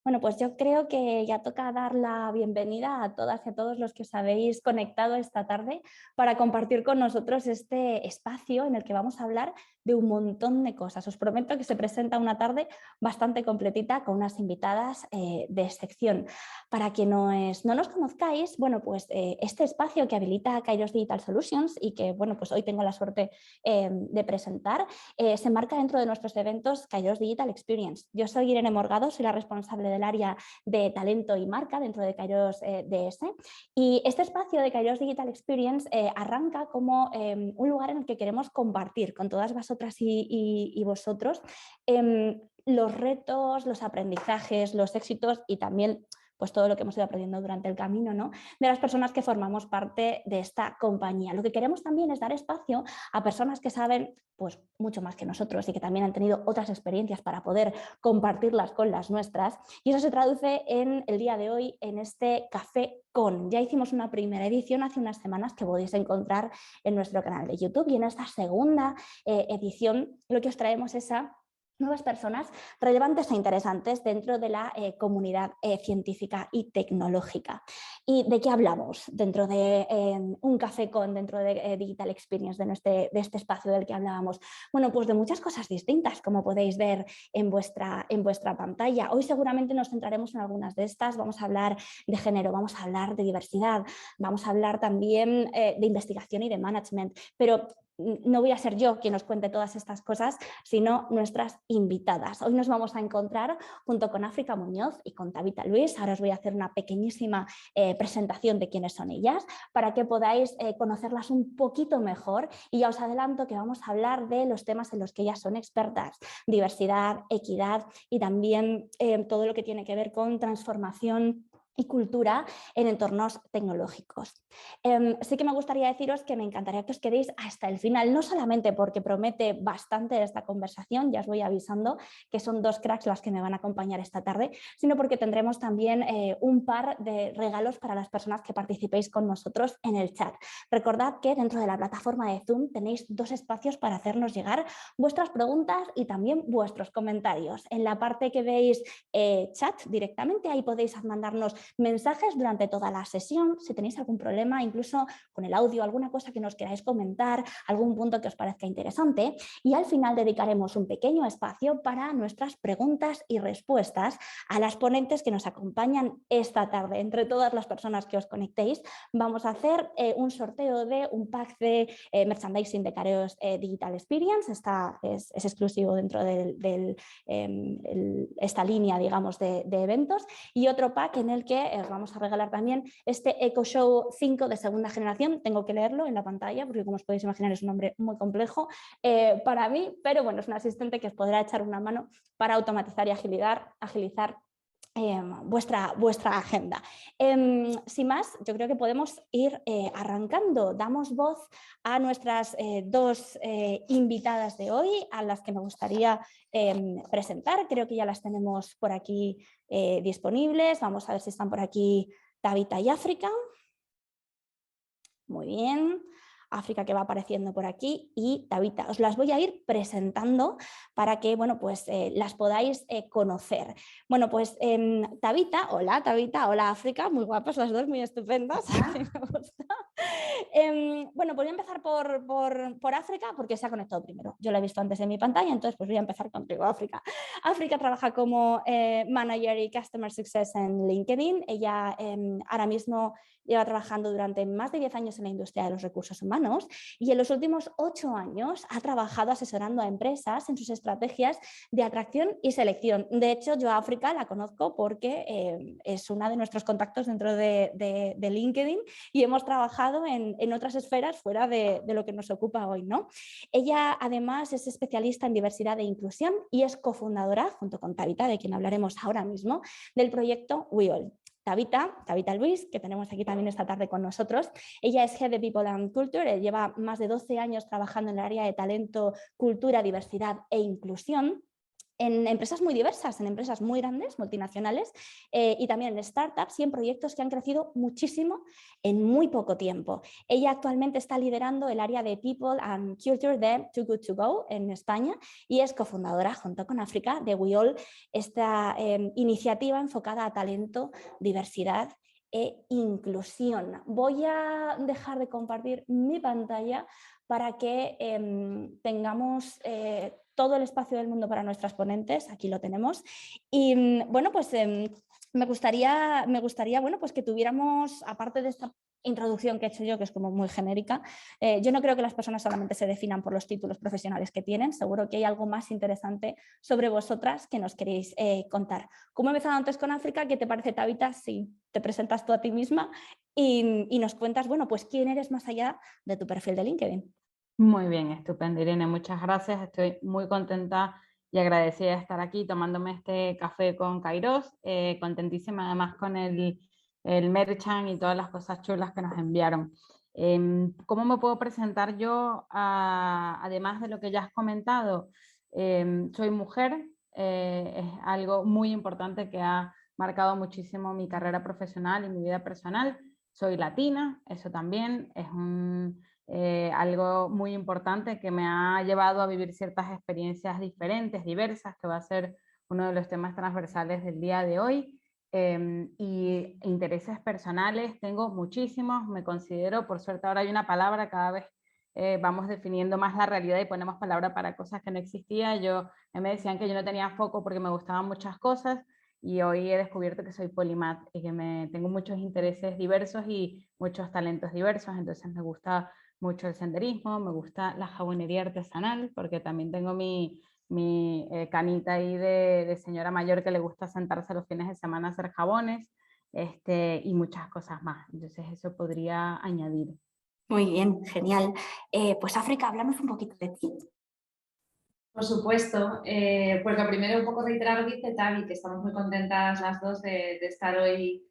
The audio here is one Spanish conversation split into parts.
Bueno, pues yo creo que ya toca dar la bienvenida a todas y a todos los que os habéis conectado esta tarde para compartir con nosotros este espacio en el que vamos a hablar de un montón de cosas. Os prometo que se presenta una tarde bastante completita con unas invitadas de excepción. Para quienes no nos conozcáis, bueno, pues este espacio que habilita Kairos Digital Solutions y que, bueno, pues hoy tengo la suerte de presentar, se enmarca dentro de nuestros eventos Kairos Digital Experience. Yo soy Irene Morgado, soy la responsable del área de talento y marca dentro de Kairos DS, y este espacio de Kairos Digital Experience arranca como un lugar en el que queremos compartir con todas vosotras y vosotros los retos, los aprendizajes, los éxitos y también pues todo lo que hemos ido aprendiendo durante el camino, ¿no?, de las personas que formamos parte de esta compañía. Lo que queremos también es dar espacio a personas que saben pues mucho más que nosotros y que también han tenido otras experiencias para poder compartirlas con las nuestras, y eso se traduce en el día de hoy en este Café Con. Ya hicimos una primera edición hace unas semanas que podéis encontrar en nuestro canal de YouTube, y en esta segunda edición lo que os traemos es a nuevas personas relevantes e interesantes dentro de la comunidad científica y tecnológica. ¿Y de qué hablamos dentro de un Café Con, dentro de Digital Experience, de este espacio del que hablábamos? Bueno, pues de muchas cosas distintas, como podéis ver en vuestra pantalla. Hoy seguramente nos centraremos en algunas de estas. Vamos a hablar de género, vamos a hablar de diversidad, vamos a hablar también de investigación y de management, pero no voy a ser yo quien os cuente todas estas cosas, sino nuestras invitadas. Hoy nos vamos a encontrar junto con África Muñoz y con Tabitha Luis. Ahora os voy a hacer una pequeñísima presentación de quiénes son ellas para que podáis conocerlas un poquito mejor, y ya os adelanto que vamos a hablar de los temas en los que ellas son expertas: diversidad, equidad y también todo lo que tiene que ver con transformación y cultura en entornos tecnológicos. Sí que me gustaría deciros que me encantaría que os quedéis hasta el final, no solamente porque promete bastante esta conversación, ya os voy avisando que son dos cracks las que me van a acompañar esta tarde, sino porque tendremos también un par de regalos para las personas que participéis con nosotros en el chat. Recordad que dentro de la plataforma de Zoom tenéis dos espacios para hacernos llegar vuestras preguntas y también vuestros comentarios. En la parte que veis chat directamente, ahí podéis mandarnos mensajes durante toda la sesión. Si tenéis algún problema, incluso con el audio, alguna cosa que nos queráis comentar, algún punto que os parezca interesante, y al final dedicaremos un pequeño espacio para nuestras preguntas y respuestas a las ponentes que nos acompañan esta tarde. Entre todas las personas que os conectéis vamos a hacer un sorteo de un pack de merchandising de Kairos Digital Experience. Es exclusivo dentro de esta línea, digamos, de eventos, y otro pack en el que os vamos a regalar también este Echo Show 5 de segunda generación. Tengo que leerlo en la pantalla porque, como os podéis imaginar, es un nombre muy complejo para mí, pero bueno, es un asistente que os podrá echar una mano para automatizar y agilizar vuestra agenda. Sin más, yo creo que podemos ir arrancando. Damos voz a nuestras dos invitadas de hoy, a las que me gustaría presentar. Creo que ya las tenemos por aquí disponibles. Vamos a ver si están por aquí Tabitha y África. Muy bien. África, que va apareciendo por aquí, y Tabitha. Os las voy a ir presentando para que, bueno, pues las podáis conocer. Bueno, pues Tabitha, hola África, muy guapas las dos, muy estupendas. Me gusta. Bueno, pues voy a empezar por África porque se ha conectado primero. Yo la he visto antes en mi pantalla, entonces pues voy a empezar contigo, África. África trabaja como Manager y Customer Success en LinkedIn. Ella ahora mismo lleva trabajando durante más de 10 años en la industria de los recursos humanos, y en los últimos 8 años ha trabajado asesorando a empresas en sus estrategias de atracción y selección. De hecho, yo a África la conozco porque es una de nuestros contactos dentro de LinkedIn, y hemos trabajado en otras esferas fuera de lo que nos ocupa hoy, ¿no? Ella además es especialista en diversidad e inclusión y es cofundadora, junto con Tabitha, de quien hablaremos ahora mismo, del proyecto We All. Tabitha Luis, que tenemos aquí también esta tarde con nosotros. Ella es Head de People and Culture, lleva más de 12 años trabajando en el área de talento, cultura, diversidad e inclusión. en empresas muy diversas, en empresas muy grandes, multinacionales, y también en startups y en proyectos que han crecido muchísimo en muy poco tiempo. Ella actualmente está liderando el área de People and Culture de Too Good To Go en España y es cofundadora junto con África de We All, esta iniciativa enfocada a talento, diversidad e inclusión. Voy a dejar de compartir mi pantalla para que tengamos todo el espacio del mundo para nuestras ponentes. Aquí lo tenemos. Y bueno, pues me gustaría bueno, pues que tuviéramos, aparte de esta introducción que he hecho yo, que es como muy genérica, yo no creo que las personas solamente se definan por los títulos profesionales que tienen, seguro que hay algo más interesante sobre vosotras que nos queréis contar. Como he empezado antes con África, ¿qué te parece, Tabitha, si te presentas tú a ti misma y nos cuentas, bueno, pues quién eres más allá de tu perfil de LinkedIn? Muy bien, estupendo, Irene, muchas gracias. Estoy muy contenta y agradecida de estar aquí tomándome este café con Kairos, contentísima además con el merchan y todas las cosas chulas que nos enviaron. ¿Cómo me puedo presentar yo, además de lo que ya has comentado? Soy mujer, es algo muy importante que ha marcado muchísimo mi carrera profesional y mi vida personal. Soy latina, eso también es algo muy importante que me ha llevado a vivir ciertas experiencias diferentes, diversas, que va a ser uno de los temas transversales del día de hoy. Y intereses personales tengo muchísimos, me considero, por suerte ahora hay una palabra, cada vez vamos definiendo más la realidad y ponemos palabra para cosas que no existía. Me decían que yo no tenía foco porque me gustaban muchas cosas, y hoy he descubierto que soy polimath y que tengo muchos intereses diversos y muchos talentos diversos. Entonces me gusta mucho el senderismo, me gusta la jabonería artesanal, porque también tengo mi canita ahí de señora mayor que le gusta sentarse los fines de semana a hacer jabones, y muchas cosas más. Entonces eso podría añadir. Muy bien, genial. Pues África, háblanos un poquito de ti. Por supuesto, pues lo primero un poco reiterar lo que dice Tavi, que estamos muy contentas las dos de estar hoy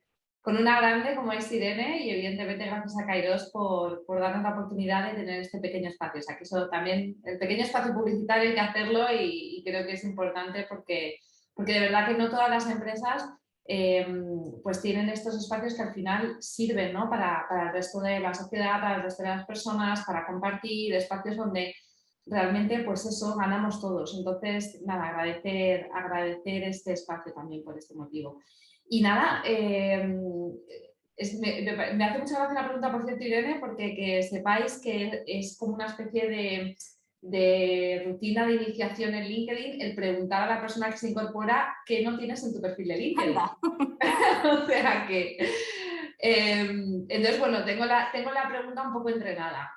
con una grande como es Irene, y evidentemente gracias a Kairos por darnos la oportunidad de tener este pequeño espacio. O sea, que eso también, el pequeño espacio publicitario hay que hacerlo, y creo que es importante porque de verdad que no todas las empresas pues tienen estos espacios que al final sirven, ¿no? para el resto de la sociedad, para el resto de las personas, para compartir espacios donde realmente, pues eso, ganamos todos. Entonces, nada, agradecer este espacio también por este motivo. Y nada, me hace mucha gracia la pregunta, por cierto, Irene, porque que sepáis que es como una especie de rutina de iniciación en LinkedIn el preguntar a la persona que se incorpora qué no tienes en tu perfil de LinkedIn. O sea que... entonces, bueno, tengo la pregunta un poco entrenada.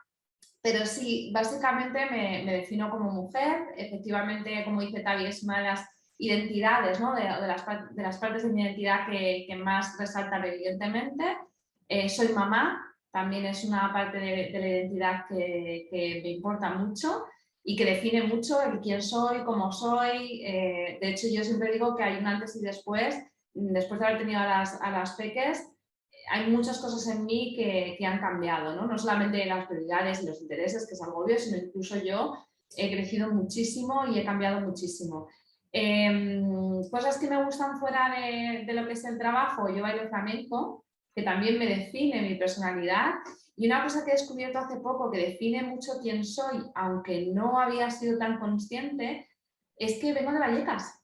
Pero sí, básicamente me defino como mujer. Efectivamente, como dice Tavi, es una de las identidades, ¿no? de las partes de mi identidad que más resaltan, evidentemente. Soy mamá, también es una parte de la identidad que me importa mucho y que define mucho el quién soy, cómo soy. De hecho, yo siempre digo que hay un antes y después de haber tenido a las peques. Hay muchas cosas en mí que han cambiado, ¿no? No solamente las prioridades y los intereses, que es algo obvio, sino incluso yo he crecido muchísimo y he cambiado muchísimo. Cosas que me gustan fuera de lo que es el trabajo: yo bailo flamenco, que también me define mi personalidad, y una cosa que he descubierto hace poco que define mucho quién soy, aunque no había sido tan consciente, es que vengo de Vallecas.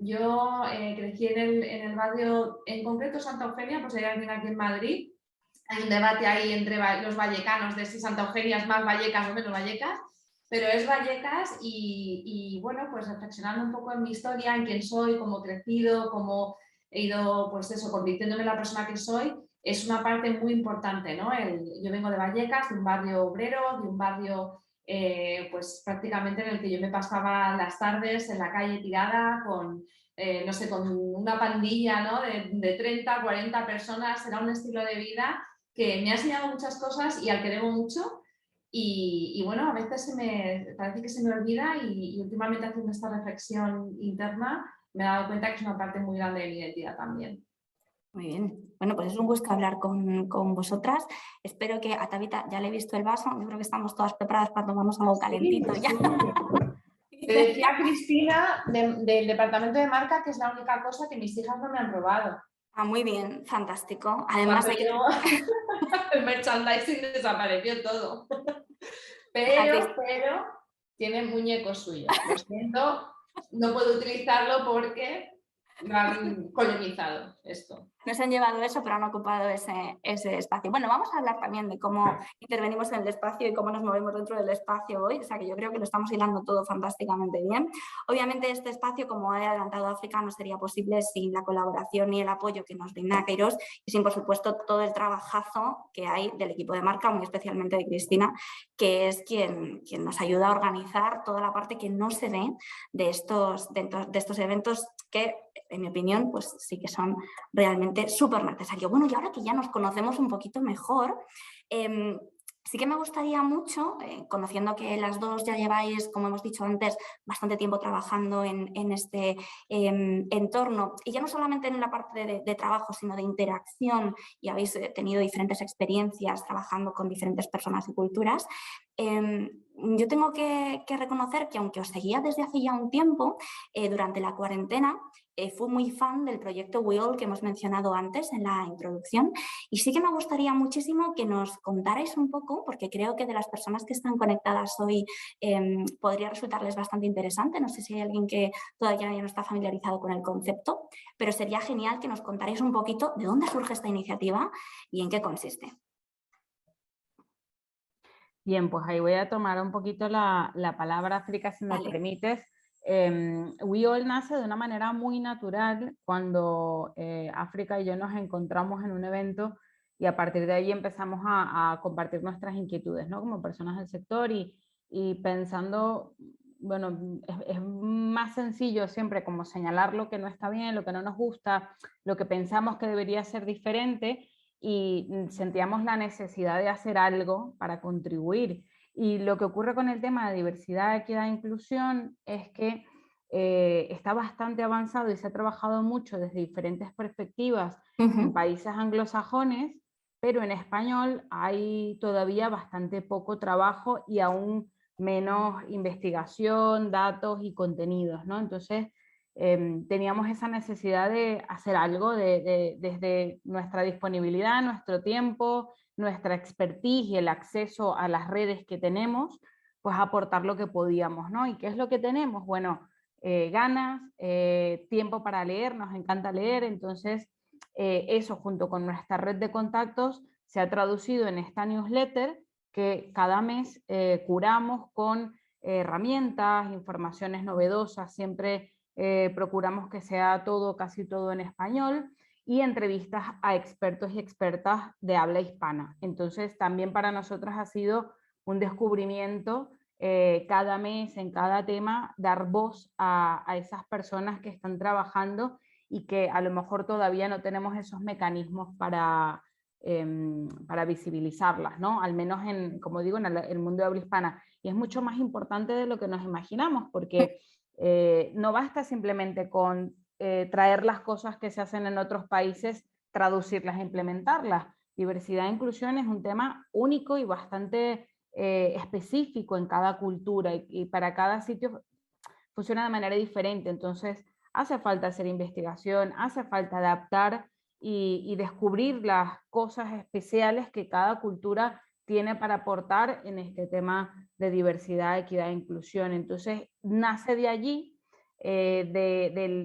Yo crecí en el barrio, en concreto Santa Eugenia, pues hay alguien aquí en Madrid. Hay un debate ahí entre los vallecanos de si Santa Eugenia es más Vallecas o menos Vallecas, pero es Vallecas, y bueno, pues reflexionando un poco en mi historia, en quién soy, cómo he crecido, cómo he ido, pues eso, convirtiéndome en la persona que soy, es una parte muy importante, ¿no? Yo vengo de Vallecas, de un barrio obrero, de un barrio pues prácticamente en el que yo me pasaba las tardes en la calle tirada con, no sé, con una pandilla, ¿no? de 30, 40 personas. Era un estilo de vida que me ha enseñado muchas cosas y al que debo mucho. Y bueno, a veces parece que se me olvida, y últimamente, haciendo esta reflexión interna, me he dado cuenta que es una parte muy grande de mi identidad también. Muy bien. Bueno, pues es un gusto hablar con vosotras. Espero que a Tabitha ya le he visto el vaso. Yo creo que estamos todas preparadas para tomarnos algo calentito ya. Te decía Cristina del departamento de marca que es la única cosa que mis hijas no me han probado. Ah, muy bien, fantástico. Además de que... el merchandising desapareció todo. Pero tiene muñecos suyos. Lo siento, no puedo utilizarlo porque lo han colonizado esto. Nos han llevado eso, pero han ocupado ese espacio. Bueno, vamos a hablar también de cómo intervenimos en el espacio y cómo nos movemos dentro del espacio hoy. O sea, que yo creo que lo estamos hilando todo fantásticamente bien. Obviamente este espacio, como he adelantado África, no sería posible sin la colaboración y el apoyo que nos brinda Kairos y sin, por supuesto, todo el trabajazo que hay del equipo de marca, muy especialmente de Cristina, que es quien nos ayuda a organizar toda la parte que no se ve de estos eventos que, en mi opinión, pues sí que son realmente súper necesarios. Bueno, y ahora que ya nos conocemos un poquito mejor, sí que me gustaría mucho, conociendo que las dos ya lleváis, como hemos dicho antes, bastante tiempo trabajando en este entorno, y ya no solamente en la parte de trabajo, sino de interacción, y habéis tenido diferentes experiencias trabajando con diferentes personas y culturas, yo tengo que reconocer que aunque os seguía desde hace ya un tiempo, durante la cuarentena, fui muy fan del proyecto We All que hemos mencionado antes en la introducción, y sí que me gustaría muchísimo que nos contarais un poco, porque creo que de las personas que están conectadas hoy podría resultarles bastante interesante. No sé si hay alguien que todavía no está familiarizado con el concepto, pero sería genial que nos contarais un poquito de dónde surge esta iniciativa y en qué consiste. Bien, pues ahí voy a tomar un poquito la palabra África, si me permites. We All nace de una manera muy natural cuando África y yo nos encontramos en un evento y a partir de ahí empezamos a compartir nuestras inquietudes, ¿no? Como personas del sector y pensando, bueno, es más sencillo siempre como señalar lo que no está bien, lo que no nos gusta, lo que pensamos que debería ser diferente, y sentíamos la necesidad de hacer algo para contribuir. Y lo que ocurre con el tema de diversidad, equidad e inclusión es que está bastante avanzado y se ha trabajado mucho desde diferentes perspectivas en países anglosajones, pero en español hay todavía bastante poco trabajo y aún menos investigación, datos y contenidos, ¿no? Entonces, teníamos esa necesidad de hacer algo desde nuestra disponibilidad, nuestro tiempo, nuestra expertise y el acceso a las redes que tenemos, pues aportar lo que podíamos, ¿no? ¿Y qué es lo que tenemos? Bueno, ganas, tiempo para leer, nos encanta leer, entonces eso junto con nuestra red de contactos se ha traducido en esta newsletter que cada mes curamos con herramientas, informaciones novedosas, siempre procuramos que sea todo, casi todo en español, y entrevistas a expertos y expertas de habla hispana. Entonces también para nosotras ha sido un descubrimiento cada mes, en cada tema, dar voz a esas personas que están trabajando y que a lo mejor todavía no tenemos esos mecanismos para visibilizarlas, ¿no? Al menos, como digo, en el mundo de habla hispana. Y es mucho más importante de lo que nos imaginamos, porque no basta simplemente con traer las cosas que se hacen en otros países, traducirlas e implementarlas. Diversidad e inclusión es un tema único y bastante específico en cada cultura y para cada sitio funciona de manera diferente. Entonces hace falta hacer investigación, hace falta adaptar y descubrir las cosas especiales que cada cultura tiene para aportar en este tema de diversidad, equidad e inclusión. Entonces nace de allí,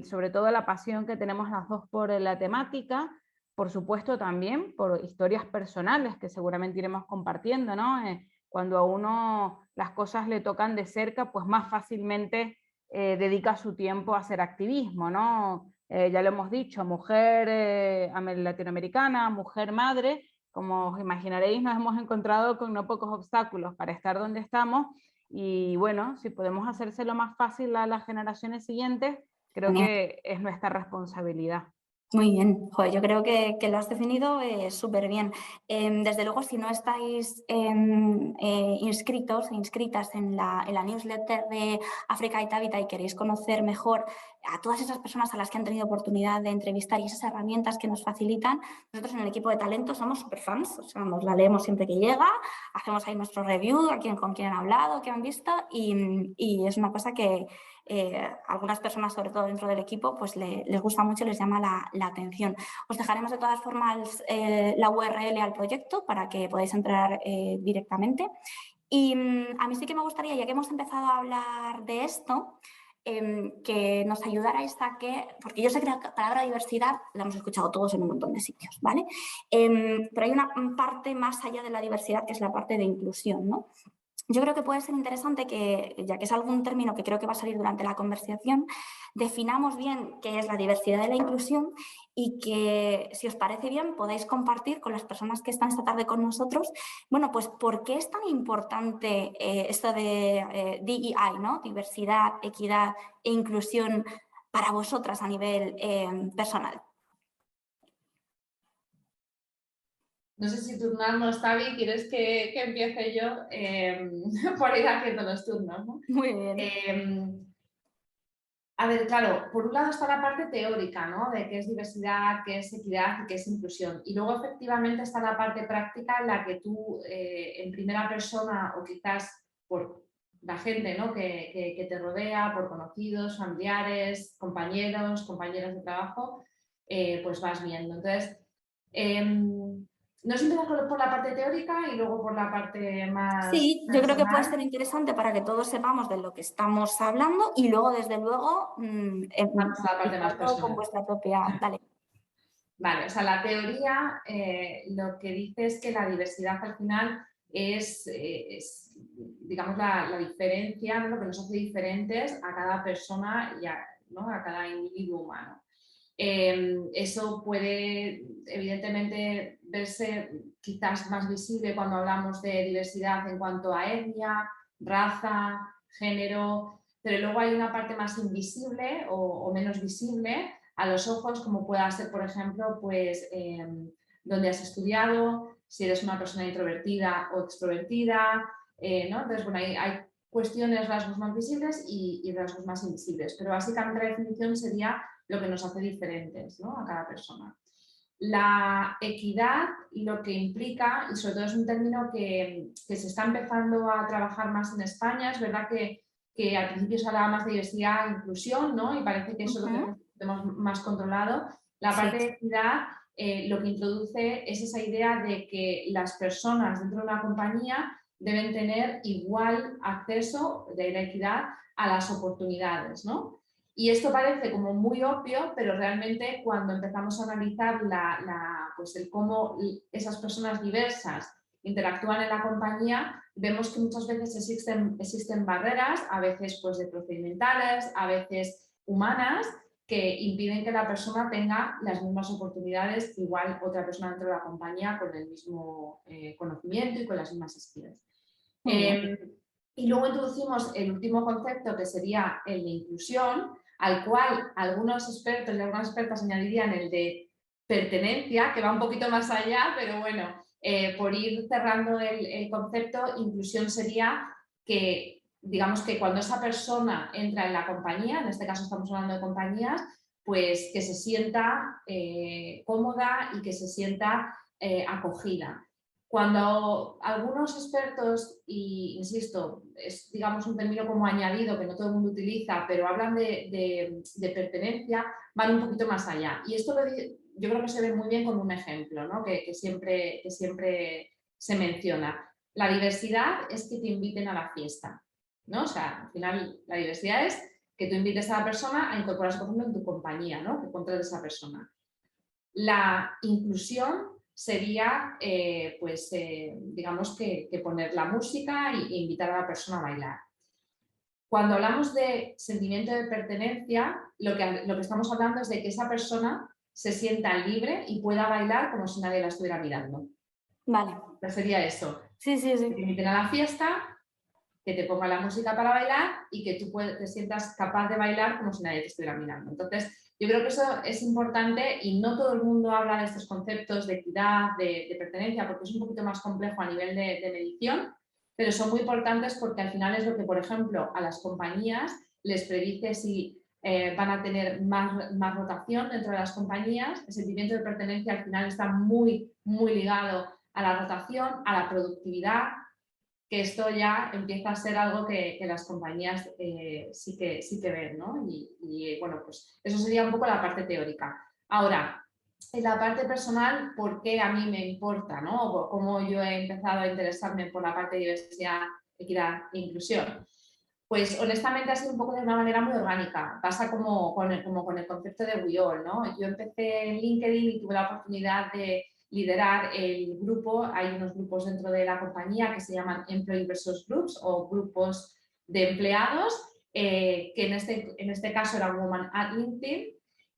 sobre todo la pasión que tenemos las dos por la temática, por supuesto también por historias personales que seguramente iremos compartiendo, ¿no? Cuando a uno las cosas le tocan de cerca, pues más fácilmente dedica su tiempo a hacer activismo, ¿no? Ya lo hemos dicho, mujer latinoamericana, mujer madre, como os imaginaréis, nos hemos encontrado con no pocos obstáculos para estar donde estamos, y bueno, si podemos hacérselo más fácil a las generaciones siguientes, creo que es nuestra responsabilidad. Muy bien, joder, yo creo que lo has definido súper bien. Desde luego, si no estáis inscritos e inscritas en la newsletter de África y Tabita y queréis conocer mejor a todas esas personas a las que han tenido oportunidad de entrevistar y esas herramientas que nos facilitan, nosotros en el equipo de talento somos súper fans, o sea, vamos, la leemos siempre que llega, hacemos ahí nuestro review, con quién han hablado, qué han visto y es una cosa que algunas personas, sobre todo dentro del equipo, pues les gusta mucho y les llama la atención. Os dejaremos de todas formas la URL al proyecto para que podáis entrar directamente. Y a mí sí que me gustaría, ya que hemos empezado a hablar de esto, que nos ayudarais a que, porque yo sé que la palabra diversidad la hemos escuchado todos en un montón de sitios, ¿vale? Pero hay una parte más allá de la diversidad que es la parte de inclusión, ¿no? Yo creo que puede ser interesante que, ya que es algún término que creo que va a salir durante la conversación, definamos bien qué es la diversidad y la inclusión y que, si os parece bien, podáis compartir con las personas que están esta tarde con nosotros, bueno, pues por qué es tan importante esto de DEI, ¿no? Diversidad, equidad e inclusión para vosotras a nivel personal. No sé si turnarnos, Tavi, quieres que empiece yo por ir haciendo los turnos, ¿no? Muy bien. A ver, claro, por un lado está la parte teórica, ¿no? De qué es diversidad, qué es equidad y qué es inclusión. Y luego efectivamente está la parte práctica en la que tú en primera persona o quizás por la gente, ¿no? que te rodea, por conocidos, familiares, compañeros, compañeras de trabajo, pues vas viendo. Entonces, nos empezamos por la parte teórica y luego por la parte más Sí, yo creo que puede personal. ser interesante para que todos sepamos de lo que estamos hablando y luego, desde luego, Vamos a la parte más con personal. vuestra propia... Dale. Vale, o sea, la teoría lo que dice es que la diversidad al final es digamos, la diferencia, ¿no? Lo que nos hace diferentes a cada persona y ¿no? a cada individuo humano. Eso puede, evidentemente, verse quizás más visible cuando hablamos de diversidad en cuanto a etnia, raza, género, pero luego hay una parte más invisible o menos visible a los ojos, como pueda ser, por ejemplo, pues dónde has estudiado, si eres una persona introvertida o extrovertida, ¿no? Entonces, bueno, hay cuestiones, rasgos más visibles y rasgos más invisibles, pero básicamente la definición sería lo que nos hace diferentes, ¿no? A cada persona. La equidad y lo que implica, y sobre todo es un término que se está empezando a trabajar más en España, es verdad que al principio se hablaba más de diversidad e inclusión, ¿no? Y parece que eso es lo que tenemos más controlado. La parte de equidad lo que introduce es esa idea de que las personas dentro de una compañía deben tener igual acceso de la equidad a las oportunidades, ¿no? Y esto parece como muy obvio, pero realmente cuando empezamos a analizar pues el cómo esas personas diversas interactúan en la compañía, vemos que muchas veces existen barreras, a veces pues de procedimentales, a veces humanas, que impiden que la persona tenga las mismas oportunidades que igual otra persona dentro de la compañía con el mismo conocimiento y con las mismas skills. Y luego introducimos el último concepto, que sería el de inclusión, al cual algunos expertos y algunas expertas añadirían el de pertenencia, que va un poquito más allá, pero bueno, por ir cerrando el concepto, inclusión sería que, digamos que cuando esa persona entra en la compañía, en este caso estamos hablando de compañías, pues que se sienta cómoda y que se sienta acogida. Cuando algunos expertos, y insisto, es digamos un término como añadido que no todo el mundo utiliza, pero hablan de pertenencia, van un poquito más allá. Y esto yo creo que se ve muy bien con un ejemplo, ¿no? que siempre se menciona. La diversidad es que te inviten a la fiesta, ¿no? O sea, al final la diversidad es que tú invites a la persona a incorporarse, por ejemplo, en tu compañía, ¿no? Que contrates a esa persona. La inclusión sería, digamos que poner la música e invitar a la persona a bailar. Cuando hablamos de sentimiento de pertenencia, lo que estamos hablando es de que esa persona se sienta libre y pueda bailar como si nadie la estuviera mirando. Vale. Pues sería eso. Sí. Que te inviten a la fiesta, que te ponga la música para bailar y que tú te sientas capaz de bailar como si nadie te estuviera mirando. Entonces, Yo creo que eso es importante y no todo el mundo habla de estos conceptos de equidad, de pertenencia, porque es un poquito más complejo a nivel de medición, pero son muy importantes porque al final es lo que, por ejemplo, a las compañías les predice si van a tener más rotación dentro de las compañías. El sentimiento de pertenencia al final está muy, muy ligado a la rotación, a la productividad, que esto ya empieza a ser algo que las compañías sí que ven, ¿no? Y bueno, pues eso sería un poco la parte teórica. Ahora, en la parte personal, ¿por qué a mí me importa, ¿no? O cómo yo he empezado a interesarme por la parte de diversidad, equidad e inclusión. Pues honestamente ha sido un poco de una manera muy orgánica. Pasa como con el concepto de We All, ¿no? Yo empecé en LinkedIn y tuve la oportunidad de liderar el grupo. Hay unos grupos dentro de la compañía que se llaman Employee versus Groups o grupos de empleados, que en este caso era Woman at LinkedIn.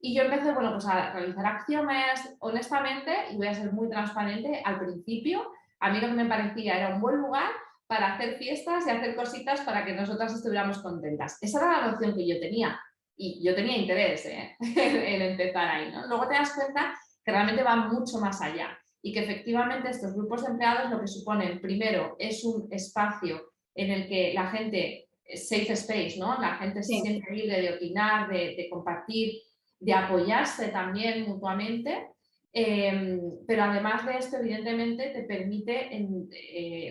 Y yo empecé, bueno, pues a realizar acciones, honestamente, y voy a ser muy transparente, al principio a mí lo que me parecía era un buen lugar para hacer fiestas y hacer cositas para que nosotras estuviéramos contentas. Esa era la noción que yo tenía y yo tenía interés en empezar ahí, ¿no? Luego te das cuenta que realmente va mucho más allá y que efectivamente estos grupos de empleados lo que suponen, primero, es un espacio en el que la gente, safe space, ¿no? La gente se siente libre de opinar, de compartir, de apoyarse también mutuamente. Pero además de esto, evidentemente, te permite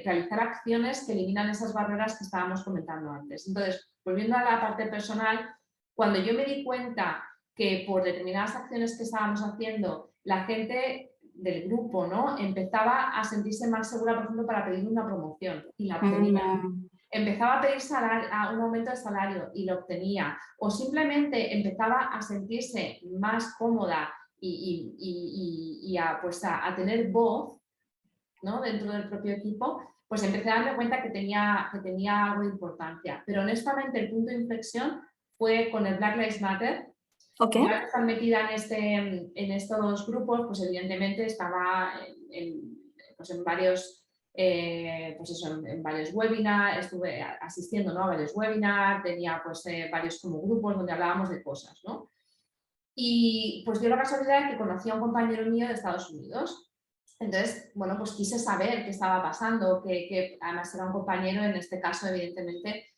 realizar acciones que eliminan esas barreras que estábamos comentando antes. Entonces, volviendo a la parte personal, cuando yo me di cuenta que por determinadas acciones que estábamos haciendo, la gente del grupo, ¿no? Empezaba a sentirse más segura, por ejemplo, para pedir una promoción y la obtenía. Empezaba a pedir un aumento de salario y lo obtenía. O simplemente empezaba a sentirse más cómoda y a tener voz, ¿no? Dentro del propio equipo, pues empecé a darme cuenta que tenía algo de importancia. Pero honestamente el punto de inflexión fue con el Black Lives Matter. Okay. Ya que estar metida en estos grupos, pues evidentemente estaba en varios, en varios webinars, estuve asistiendo, ¿no? A varios webinars, tenía pues varios como grupos donde hablábamos de cosas, ¿no? Y pues dio la casualidad que conocí a un compañero mío de Estados Unidos. Entonces, bueno, pues quise saber qué estaba pasando, que además era un compañero, en este caso, evidentemente,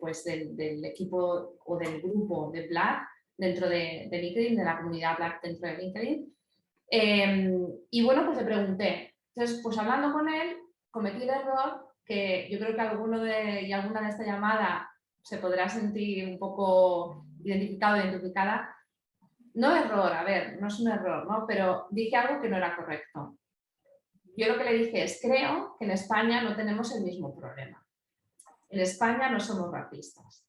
pues del equipo o del grupo de Black dentro de LinkedIn, de la comunidad Black dentro de LinkedIn. Y bueno, pues le pregunté. Entonces, pues hablando con él, cometí el error que yo creo que alguna de esta llamada se podrá sentir un poco identificada. No error, a ver, no es un error, ¿no? Pero dije algo que no era correcto. Yo lo que le dije es, creo que en España no tenemos el mismo problema. En España no somos racistas.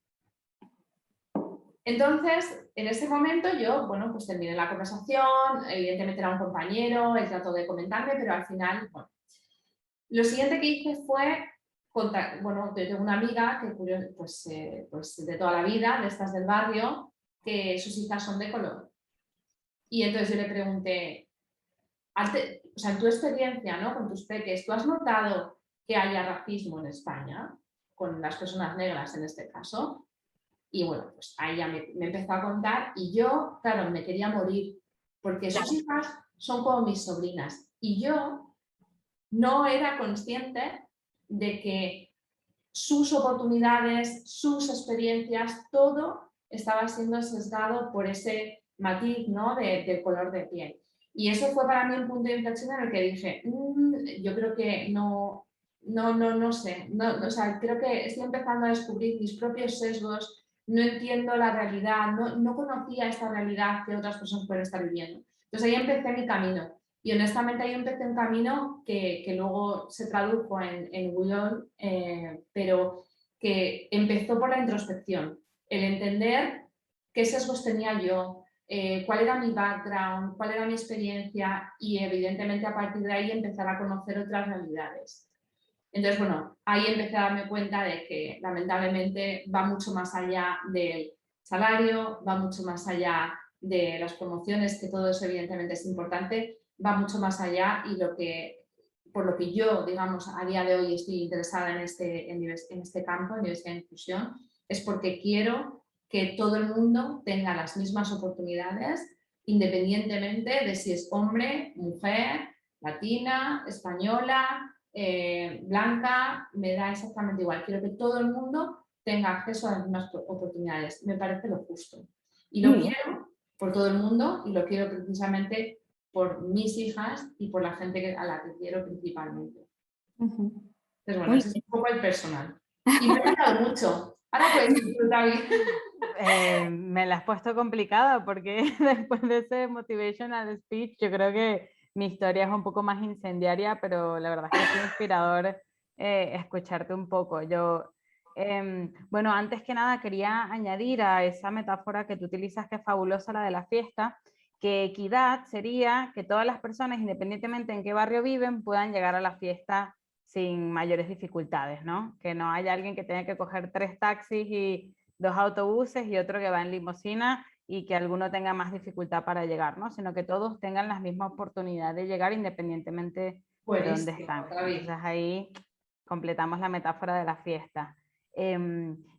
Entonces, en ese momento yo, bueno, pues terminé la conversación, evidentemente era un compañero, él trató de comentarme, pero al final, bueno. Lo siguiente que hice fue, bueno, yo tengo una amiga que pues de toda la vida, de estas del barrio, que sus hijas son de color. Y entonces yo le pregunté, o sea, en tu experiencia, ¿no? Con tus peques, ¿tú has notado que haya racismo en España? Con las personas negras en este caso. Y bueno, pues ahí ya me empezó a contar y yo, claro, me quería morir porque sus hijas son como mis sobrinas y yo no era consciente de que sus oportunidades, sus experiencias, todo estaba siendo sesgado por ese matiz, ¿no? del color de piel. Y eso fue para mí un punto de inflexión en el que dije, yo creo que no sé, o sea, creo que estoy empezando a descubrir mis propios sesgos, no entiendo la realidad, no conocía esta realidad que otras personas pueden estar viviendo. Entonces ahí empecé mi camino. Y honestamente ahí empecé un camino que luego se tradujo en Google, pero que empezó por la introspección, el entender qué sesgos tenía yo, cuál era mi background, cuál era mi experiencia y evidentemente a partir de ahí empezar a conocer otras realidades. Entonces, bueno, ahí empecé a darme cuenta de que lamentablemente va mucho más allá del salario, va mucho más allá de las promociones, que todo eso evidentemente es importante, va mucho más allá y por lo que yo, digamos, a día de hoy estoy interesada en este campo, en diversidad e inclusión, es porque quiero que todo el mundo tenga las mismas oportunidades, independientemente de si es hombre, mujer, latina, española, blanca, me da exactamente igual. Quiero que todo el mundo tenga acceso a las mismas oportunidades. Me parece lo justo. Y lo quiero por todo el mundo y lo quiero precisamente por mis hijas y por la gente a la que quiero principalmente. Entonces, bueno, ese es un poco el personal. Y me ha gustado mucho. Ahora puedes disfrutar bien. Me la has puesto complicada porque después de ese motivational speech yo creo que mi historia es un poco más incendiaria, pero la verdad es que es inspirador escucharte un poco. Bueno, antes que nada quería añadir a esa metáfora que tú utilizas, que es fabulosa, la de la fiesta, que equidad sería que todas las personas, independientemente en qué barrio viven, puedan llegar a la fiesta sin mayores dificultades, ¿no? Que no haya alguien que tenga que coger 3 taxis y 2 autobuses y otro que va en limusina y que alguno tenga más dificultad para llegar, ¿no? Sino que todos tengan las mismas oportunidades de llegar independientemente de dónde están. Entonces ahí completamos la metáfora de la fiesta.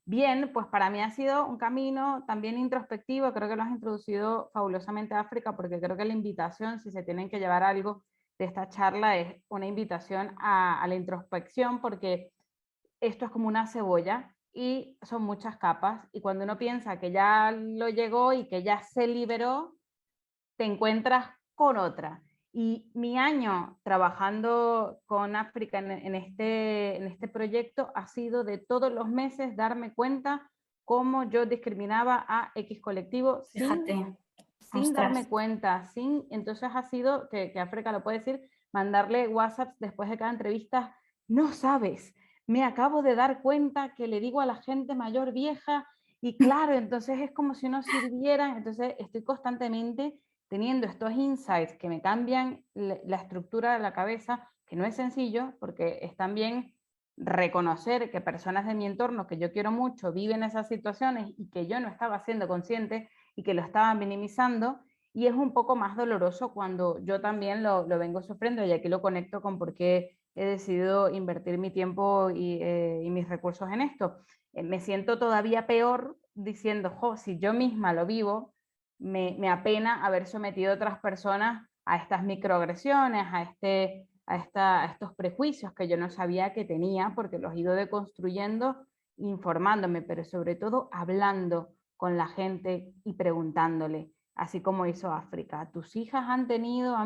Bien, pues para mí ha sido un camino también introspectivo, creo que lo has introducido fabulosamente a África, porque creo que la invitación, si se tienen que llevar algo de esta charla, es una invitación a la introspección, porque esto es como una cebolla y son muchas capas, y cuando uno piensa que ya lo llegó y que ya se liberó, te encuentras con otra. Y mi año trabajando con África en este proyecto ha sido de todos los meses darme cuenta cómo yo discriminaba a X colectivo sin darme cuenta, entonces ha sido, que África lo puede decir, mandarle WhatsApps después de cada entrevista, no sabes, me acabo de dar cuenta que le digo a la gente mayor vieja, y claro, entonces es como si no sirvieran, entonces estoy constantemente teniendo estos insights que me cambian la estructura de la cabeza, que no es sencillo, porque es también reconocer que personas de mi entorno que yo quiero mucho viven esas situaciones y que yo no estaba siendo consciente y que lo estaban minimizando, y es un poco más doloroso cuando yo también lo vengo sufriendo, y aquí lo conecto con por qué he decidido invertir mi tiempo y mis recursos en esto. Me siento todavía peor diciendo, jo, si yo misma lo vivo, me apena haber sometido a otras personas a estas microagresiones, a estos prejuicios que yo no sabía que tenía, porque los he ido deconstruyendo, informándome, pero sobre todo hablando con la gente y preguntándole, así como hizo África, ¿tus hijas han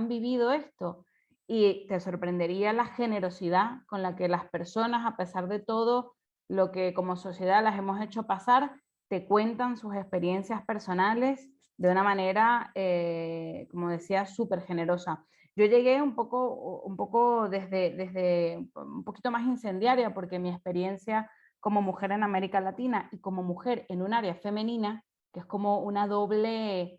vivido esto? Y te sorprendería la generosidad con la que las personas, a pesar de todo lo que como sociedad las hemos hecho pasar, te cuentan sus experiencias personales de una manera, como decía, súper generosa. Yo llegué un poco desde un poquito más incendiaria, porque mi experiencia como mujer en América Latina y como mujer en un área femenina, que es como un doble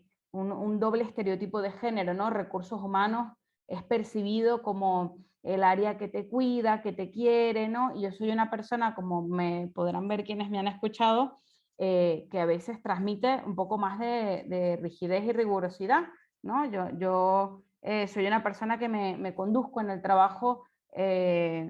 estereotipo de género, ¿no? Recursos humanos es percibido como el área que te cuida, que te quiere, ¿no? Y yo soy una persona, como me podrán ver quienes me han escuchado, que a veces transmite un poco más de rigidez y rigurosidad, ¿no? Yo soy una persona que me conduzco en el trabajo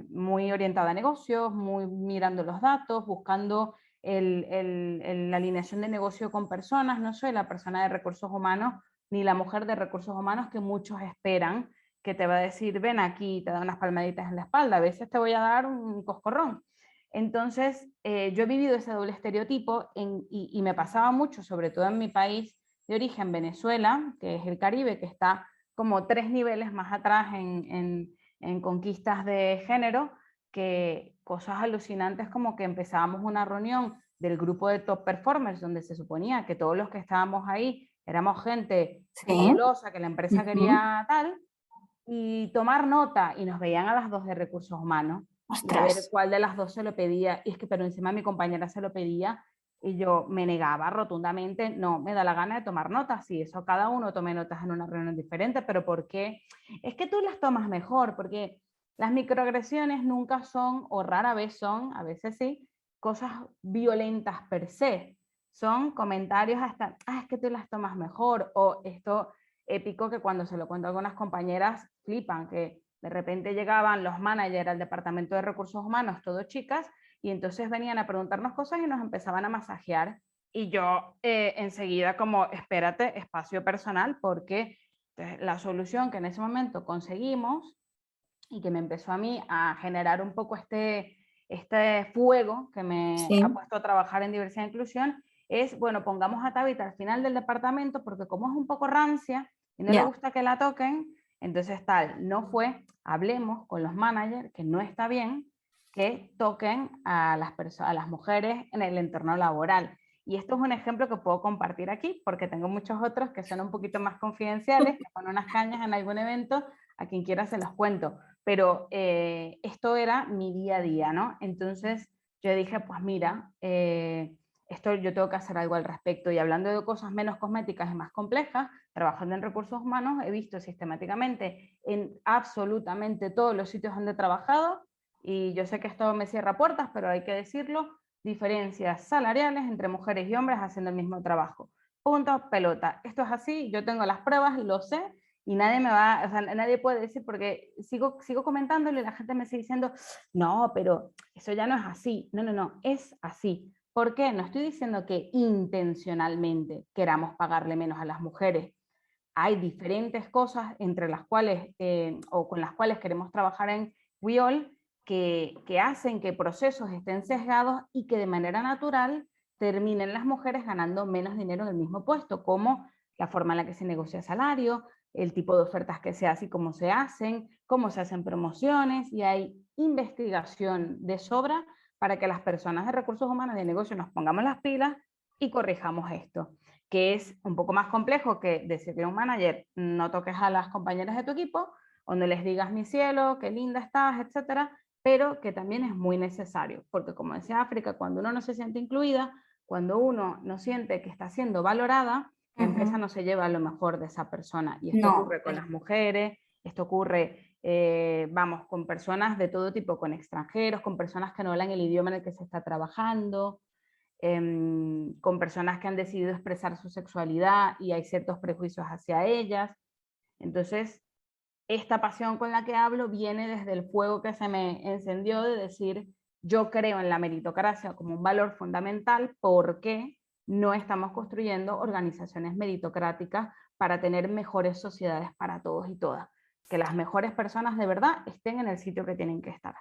muy orientada a negocios, muy mirando los datos, buscando la alineación de negocio con personas. No soy la persona de recursos humanos ni la mujer de recursos humanos que muchos esperan, que te va a decir, ven aquí, te da unas palmaditas en la espalda, a veces te voy a dar un coscorrón. Entonces, yo he vivido ese doble estereotipo y me pasaba mucho, sobre todo en mi país de origen, Venezuela, que es el Caribe, que está como 3 niveles más atrás en conquistas de género, que cosas alucinantes como que empezábamos una reunión del grupo de top performers, donde se suponía que todos los que estábamos ahí éramos gente fabulosa, que la empresa quería tal, y tomar nota, y nos veían a las 2 de recursos humanos, y a ver cuál de las 2 se lo pedía, y es que pero encima mi compañera se lo pedía, y yo me negaba rotundamente, no, me da la gana de tomar notas, sí, eso cada uno tome notas en una reunión diferente, pero ¿por qué? Es que tú las tomas mejor, porque las microagresiones nunca son, o rara vez son, a veces sí, cosas violentas per se, son comentarios hasta, es que tú las tomas mejor, o esto épico que cuando se lo cuento a algunas compañeras flipan, que de repente llegaban los managers al departamento de recursos humanos, todos chicas, y entonces venían a preguntarnos cosas y nos empezaban a masajear. Y yo enseguida como, espérate, espacio personal, porque la solución que en ese momento conseguimos y que me empezó a mí a generar un poco este fuego que me Sí. ha puesto a trabajar en diversidad e inclusión es, bueno, pongamos a Tabitha al final del departamento porque como es un poco rancia y no le gusta que la toquen, entonces tal, no fue, hablemos con los managers, que no está bien que toquen a las mujeres en el entorno laboral. Y esto es un ejemplo que puedo compartir aquí, porque tengo muchos otros que son un poquito más confidenciales, que con unas cañas en algún evento, a quien quiera se los cuento. Pero esto era mi día a día, ¿no? Entonces yo dije, pues mira, esto yo tengo que hacer algo al respecto. Y hablando de cosas menos cosméticas y más complejas, trabajando en recursos humanos, he visto sistemáticamente en absolutamente todos los sitios donde he trabajado, y yo sé que esto me cierra puertas, pero hay que decirlo, diferencias salariales entre mujeres y hombres haciendo el mismo trabajo. Punto, pelota. Esto es así, yo tengo las pruebas, lo sé, y nadie me va, o sea, nadie puede decir, porque sigo comentándolo y la gente me sigue diciendo, no, pero eso ya no es así. No, no, no, es así. ¿Por qué? No estoy diciendo que intencionalmente queramos pagarle menos a las mujeres. Hay diferentes cosas entre las cuales, o con las cuales queremos trabajar en WeAll, que hacen que procesos estén sesgados y que de manera natural terminen las mujeres ganando menos dinero en el mismo puesto, como la forma en la que se negocia salario, el tipo de ofertas que se hace y cómo se hacen promociones, y hay investigación de sobra para que las personas de recursos humanos y de negocio nos pongamos las pilas y corrijamos esto, que es un poco más complejo que decirle a un manager, no toques a las compañeras de tu equipo, o no les digas mi cielo, qué linda estás, etcétera, pero que también es muy necesario, porque como decía África, cuando uno no se siente incluida, cuando uno no siente que está siendo valorada, la empresa no se lleva lo mejor de esa persona. Y esto ocurre con las mujeres, esto ocurre, vamos, con personas de todo tipo, con extranjeros, con personas que no hablan el idioma en el que se está trabajando, con personas que han decidido expresar su sexualidad y hay ciertos prejuicios hacia ellas. Entonces, esta pasión con la que hablo viene desde el fuego que se me encendió de decir, yo creo en la meritocracia como un valor fundamental porque no estamos construyendo organizaciones meritocráticas para tener mejores sociedades para todos y todas. Que las mejores personas de verdad estén en el sitio que tienen que estar.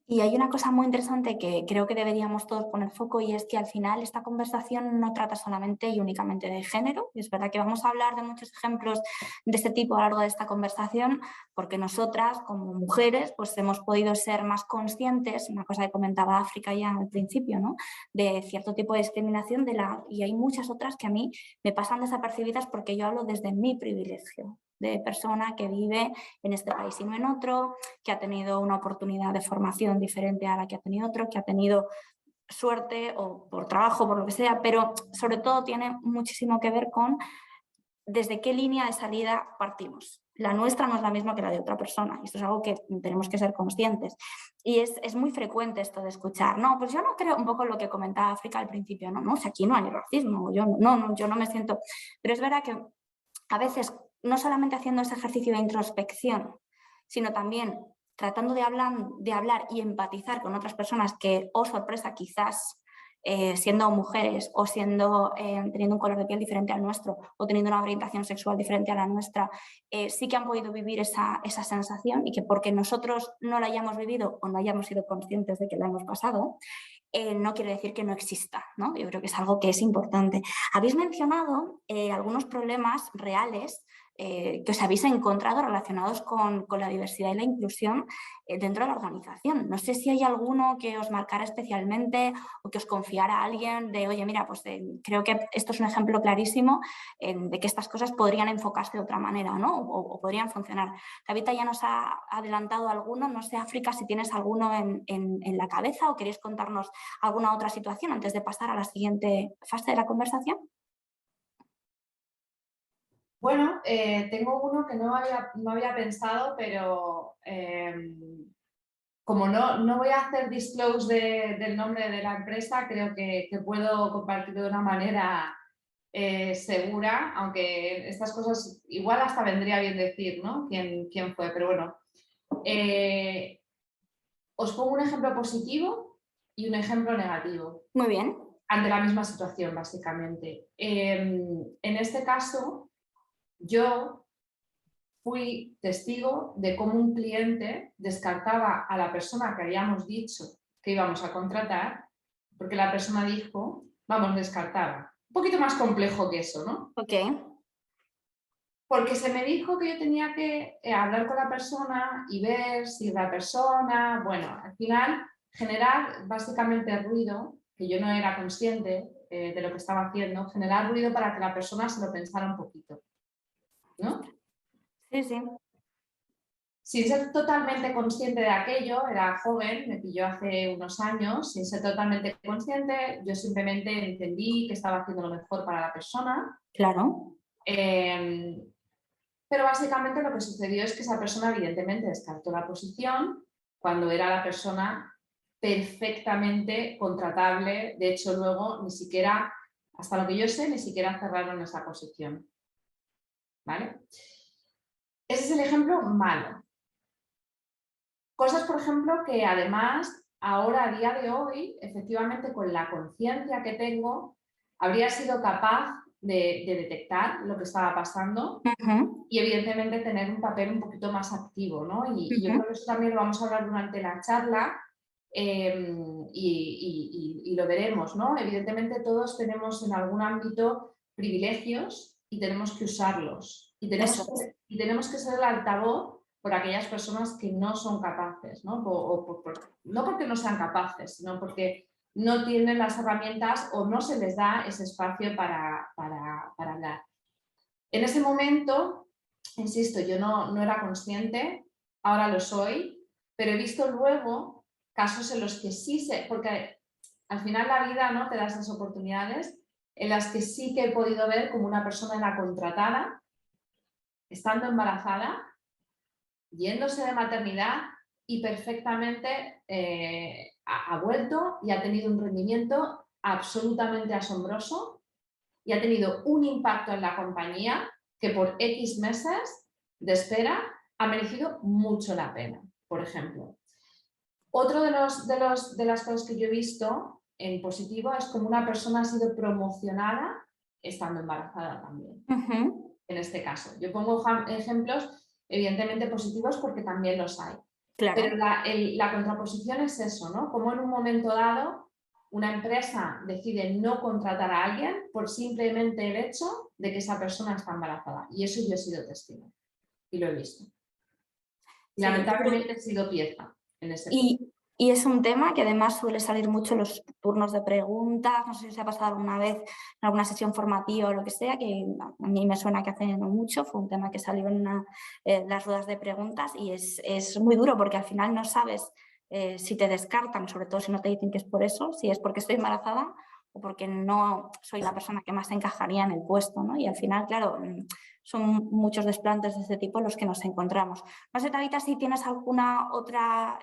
Y hay una cosa muy interesante que creo que deberíamos todos poner foco, y es que al final esta conversación no trata solamente y únicamente de género. Y es verdad que vamos a hablar de muchos ejemplos de este tipo a lo largo de esta conversación, porque nosotras como mujeres pues hemos podido ser más conscientes, una cosa que comentaba África ya al principio, ¿no?, de cierto tipo de discriminación y hay muchas otras que a mí me pasan desapercibidas porque yo hablo desde mi privilegio de persona que vive en este país y no en otro, que ha tenido una oportunidad de formación diferente a la que ha tenido otro, que ha tenido suerte o por trabajo, por lo que sea, pero sobre todo tiene muchísimo que ver con desde qué línea de salida partimos. La nuestra no es la misma que la de otra persona, y esto es algo que tenemos que ser conscientes. Y es muy frecuente esto de escuchar, no, pues yo no creo, un poco lo que comentaba África al principio, no, o sea, aquí no hay racismo, yo no me siento, pero es verdad que a veces no solamente haciendo ese ejercicio de introspección, sino también tratando de hablar y empatizar con otras personas que, oh sorpresa, quizás siendo mujeres o teniendo un color de piel diferente al nuestro o teniendo una orientación sexual diferente a la nuestra, sí que han podido vivir esa sensación, y que porque nosotros no la hayamos vivido o no hayamos sido conscientes de que la hemos pasado, no quiere decir que no exista, ¿no? Yo creo que es algo que es importante. Habéis mencionado algunos problemas reales que os habéis encontrado relacionados con la diversidad y la inclusión dentro de la organización. No sé si hay alguno que os marcara especialmente o que os confiara a alguien de, oye, mira, pues creo que esto es un ejemplo clarísimo de que estas cosas podrían enfocarse de otra manera, ¿no? O podrían funcionar. Tabitha ya nos ha adelantado alguno, no sé, África, si tienes alguno en la cabeza o queréis contarnos alguna otra situación antes de pasar a la siguiente fase de la conversación. Bueno, tengo uno que no había pensado, pero como no voy a hacer disclose del nombre de la empresa, creo que puedo compartirlo de una manera segura, aunque estas cosas igual hasta vendría bien decir, ¿no?, quién fue, pero bueno. Os pongo un ejemplo positivo y un ejemplo negativo. Muy bien. ante la misma situación, básicamente. En este caso, yo fui testigo de cómo un cliente descartaba a la persona que habíamos dicho que íbamos a contratar, porque la persona dijo, vamos, descartaba. Un poquito más complejo que eso, ¿no? Ok. Porque se me dijo que yo tenía que hablar con la persona y ver si la persona, bueno, al final generar básicamente ruido, que yo no era consciente de lo que estaba haciendo, generar ruido para que la persona se lo pensara un poquito, ¿no? Sí, sí. Sin ser totalmente consciente de aquello, era joven, me pilló hace unos años, sin ser totalmente consciente, yo simplemente entendí que estaba haciendo lo mejor para la persona. Claro. Pero básicamente lo que sucedió es que esa persona evidentemente descartó la posición cuando era la persona perfectamente contratable. De hecho, luego ni siquiera, hasta lo que yo sé, ni siquiera cerraron esa posición. ¿Vale? Ese es el ejemplo malo. Cosas, por ejemplo, que además ahora, a día de hoy, efectivamente con la conciencia que tengo, habría sido capaz de detectar lo que estaba pasando y evidentemente tener un papel un poquito más activo, ¿no? Y yo creo que eso también lo vamos a hablar durante la charla y lo veremos, ¿no? Evidentemente todos tenemos en algún ámbito privilegios y tenemos que usarlos y tenemos que ser el altavoz por aquellas personas que no son capaces, ¿no? No porque no sean capaces, sino porque no tienen las herramientas o no se les da ese espacio para hablar. En ese momento, insisto, yo no era consciente, ahora lo soy, pero he visto luego casos en los que sí sé, porque al final la vida, ¿no?, te da esas oportunidades en las que sí que he podido ver como una persona era contratada, estando embarazada, yéndose de maternidad y perfectamente ha vuelto y ha tenido un rendimiento absolutamente asombroso y ha tenido un impacto en la compañía que por X meses de espera ha merecido mucho la pena, por ejemplo. Otro de las cosas que yo he visto en positivo es como una persona ha sido promocionada estando embarazada también. En este caso, yo pongo ejemplos evidentemente positivos porque también los hay. Claro. Pero la contraposición es eso, ¿no? Como en un momento dado una empresa decide no contratar a alguien por simplemente el hecho de que esa persona está embarazada. Y eso yo he sido testigo y lo he visto. Y Sí, lamentablemente he sido pieza en ese y es un tema que además suele salir mucho en los turnos de preguntas, no sé si se ha pasado alguna vez en alguna sesión formativa o lo que sea, que a mí me suena que hace no mucho, fue un tema que salió en las ruedas de preguntas y es muy duro porque al final no sabes si te descartan, sobre todo si no te dicen que es por eso, si es porque estoy embarazada o porque no soy la persona que más encajaría en el puesto, ¿no? Y al final, claro, son muchos desplantes de este tipo los que nos encontramos. No sé, Tabitha, si tienes alguna otra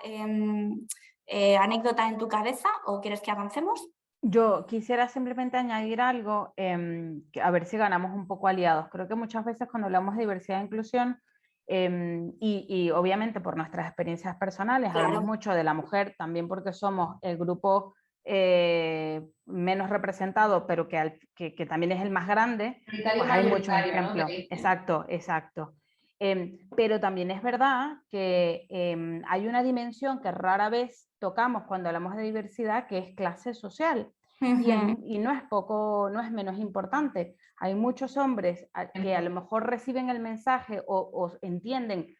anécdota en tu cabeza o quieres que avancemos. Yo quisiera simplemente añadir algo, a ver si ganamos un poco aliados. Creo que muchas veces cuando hablamos de diversidad e inclusión, y obviamente por nuestras experiencias personales, Claro. hablamos mucho de la mujer, también porque somos el grupo menos representado, pero que también es el más grande, pues hay muchos ejemplos. ¿No? Exacto, exacto. Pero también es verdad que hay una dimensión que rara vez tocamos cuando hablamos de diversidad, que es clase social. Y no es poco, no es menos importante. Hay muchos hombres que a lo mejor reciben el mensaje o entienden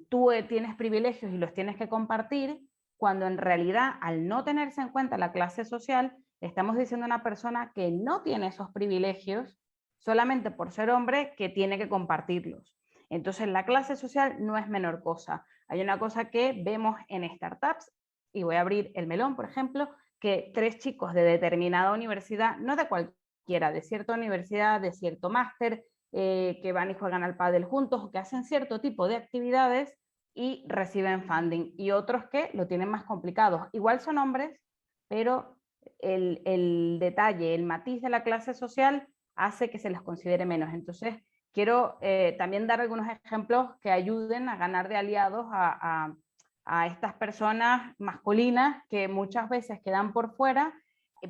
tú tienes privilegios y los tienes que compartir, cuando en realidad al no tenerse en cuenta la clase social, estamos diciendo a una persona que no tiene esos privilegios solamente por ser hombre que tiene que compartirlos. Entonces la clase social no es menor cosa. Hay una cosa que vemos en startups, y voy a abrir el melón, por ejemplo, que 3 chicos de determinada universidad, no de cualquiera, de cierta universidad, de cierto máster, que van y juegan al pádel juntos o que hacen cierto tipo de actividades y reciben funding, y otros que lo tienen más complicado. Igual son hombres, pero el detalle, el matiz de la clase social hace que se les considere menos. Entonces, quiero también dar algunos ejemplos que ayuden a ganar de aliados a estas personas masculinas que muchas veces quedan por fuera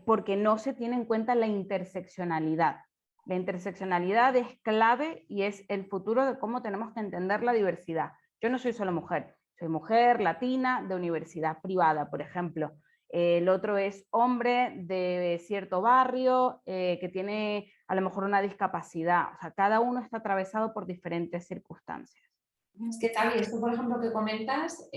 porque no se tiene en cuenta la interseccionalidad. La interseccionalidad es clave y es el futuro de cómo tenemos que entender la diversidad. Yo no soy solo mujer, soy mujer latina de universidad privada, por ejemplo. El otro es hombre de cierto barrio que tiene a lo mejor una discapacidad. O sea, cada uno está atravesado por diferentes circunstancias. Es que, Tavi, esto, por ejemplo, que comentas,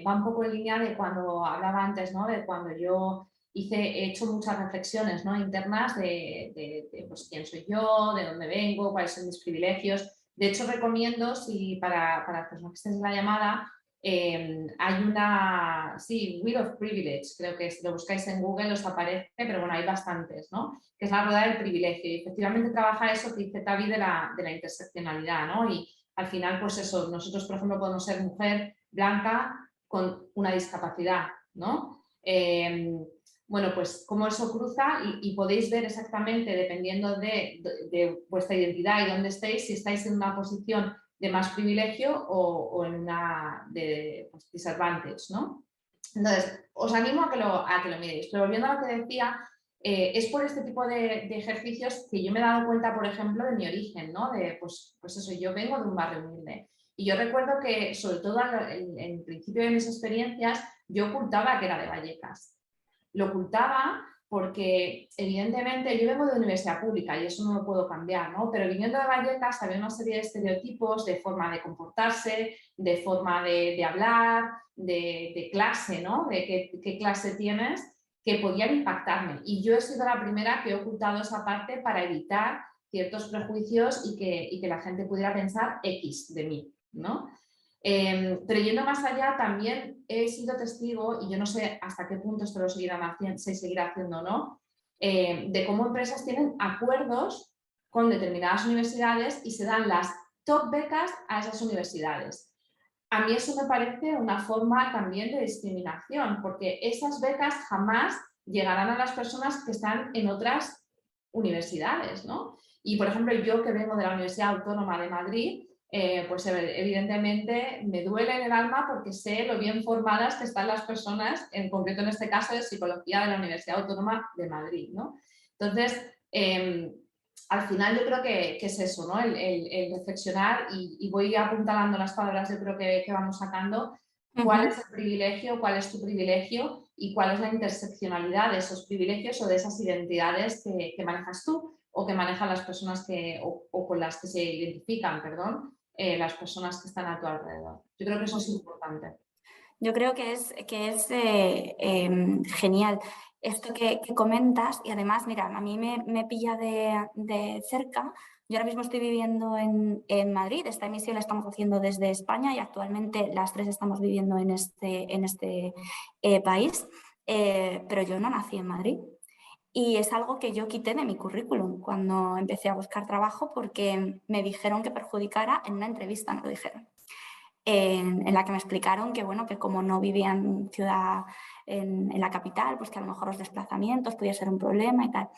va un poco en línea de cuando hablaba antes, ¿no? De cuando yo he hecho muchas reflexiones, ¿no?, internas de pues, quién soy yo, de dónde vengo, cuáles son mis privilegios. De hecho, recomiendo, si para las personas que estén en la llamada, hay una, sí, Wheel of Privilege, creo que si lo buscáis en Google os aparece, pero bueno, hay bastantes, ¿no?, que es la rueda del privilegio. Y efectivamente trabaja eso que dice Tavi de la interseccionalidad, ¿no? Y al final, pues eso, nosotros, por ejemplo, podemos ser mujer blanca con una discapacidad, ¿no? Bueno, pues cómo eso cruza y podéis ver exactamente, dependiendo de vuestra identidad y dónde estéis, si estáis en una posición de más privilegio o en una de pues, disadvantage, ¿no? Entonces, os animo a que lo miréis. Pero volviendo a lo que decía, es por este tipo de ejercicios que yo me he dado cuenta, por ejemplo, de mi origen, ¿no? De, pues eso, yo vengo de un barrio humilde. Y yo recuerdo que, sobre todo en el principio de mis experiencias, yo ocultaba que era de Vallecas. Lo ocultaba porque, evidentemente, yo vengo de universidad pública y eso no lo puedo cambiar, ¿no? Pero viniendo de Vallecas había una serie de estereotipos de forma de comportarse, de forma de hablar, de clase, ¿no? De qué clase tienes, que podían impactarme. Y yo he sido la primera que he ocultado esa parte para evitar ciertos prejuicios y que la gente pudiera pensar X de mí, ¿no? Pero yendo más allá, también he sido testigo, y yo no sé hasta qué punto esto lo se seguirá haciendo o no, de cómo empresas tienen acuerdos con determinadas universidades y se dan las top becas a esas universidades. A mí eso me parece una forma también de discriminación, porque esas becas jamás llegarán a las personas que están en otras universidades, ¿no? Y, por ejemplo, yo que vengo de la Universidad Autónoma de Madrid, pues evidentemente me duele en el alma porque sé lo bien formadas que están las personas, en concreto en este caso de psicología de la Universidad Autónoma de Madrid, ¿no? Entonces, al final yo creo que es eso, ¿no? El reflexionar y voy apuntalando las palabras, yo creo que vamos sacando, cuál es el privilegio, cuál es tu privilegio y cuál es la interseccionalidad de esos privilegios o de esas identidades que manejas tú o que manejan las personas o con las que se identifican, perdón, las personas que están a tu alrededor. Yo creo que eso es importante. Yo creo que es genial esto que comentas, y además, mira, a mí me pilla de cerca. Yo ahora mismo estoy viviendo en Madrid. Esta emisión la estamos haciendo desde España y actualmente las tres estamos viviendo en este país, pero yo no nací en Madrid. Y es algo que yo quité de mi currículum cuando empecé a buscar trabajo porque me dijeron que perjudicara en una entrevista, me lo dijeron. En la que me explicaron que, bueno, que como no vivía en ciudad, en la capital, pues que a lo mejor los desplazamientos podía ser un problema y tal.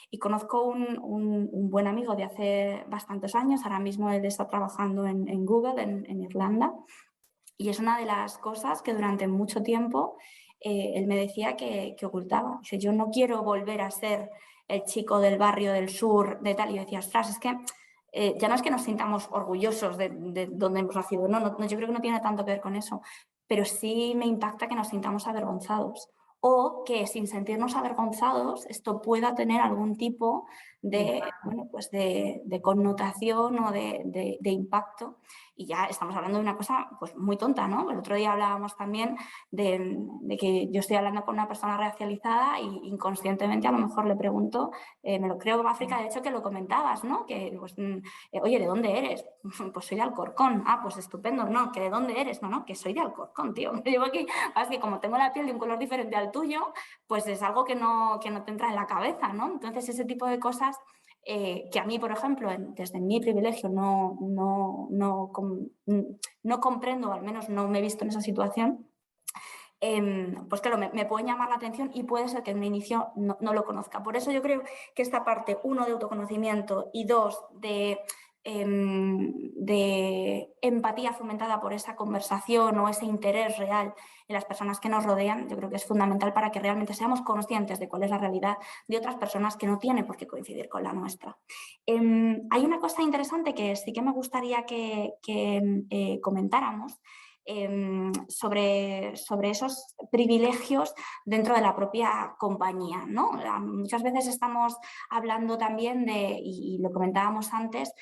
Y conozco un buen amigo de hace bastantes años, ahora mismo él está trabajando en Google, en Irlanda, y es una de las cosas que durante mucho tiempo él me decía que ocultaba. Dice, yo no quiero volver a ser el chico del barrio del sur, de tal, y yo decía, ostras, es que ya no es que nos sintamos orgullosos de donde hemos nacido, no, yo creo que no tiene tanto que ver con eso, pero sí me impacta que nos sintamos avergonzados o que sin sentirnos avergonzados esto pueda tener algún tipo de, bueno, pues de connotación o de impacto. Y ya estamos hablando de una cosa pues muy tonta, ¿no? El otro día hablábamos también de que yo estoy hablando con una persona racializada y inconscientemente a lo mejor le pregunto, me lo creo, África, de hecho que lo comentabas, ¿no? Que, pues, oye, ¿de dónde eres? Pues soy de Alcorcón. Ah, pues estupendo. No, ¿que de dónde eres? No, que soy de Alcorcón, tío. Me llevo aquí. Así que como tengo la piel de un color diferente al tuyo, pues es algo que no te entra en la cabeza, ¿no? Entonces ese tipo de cosas que a mí, por ejemplo, desde mi privilegio no comprendo, o al menos no me he visto en esa situación, pues claro, me puede llamar la atención y puede ser que en un inicio no lo conozca. Por eso yo creo que esta parte, uno, de autoconocimiento y dos, de de empatía fomentada por esa conversación o ese interés real en las personas que nos rodean, yo creo que es fundamental para que realmente seamos conscientes de cuál es la realidad de otras personas que no tiene por qué coincidir con la nuestra. Hay una cosa interesante que sí que me gustaría que comentáramos, sobre esos privilegios dentro de la propia compañía, ¿no? Muchas veces estamos hablando también de, y lo comentábamos antes,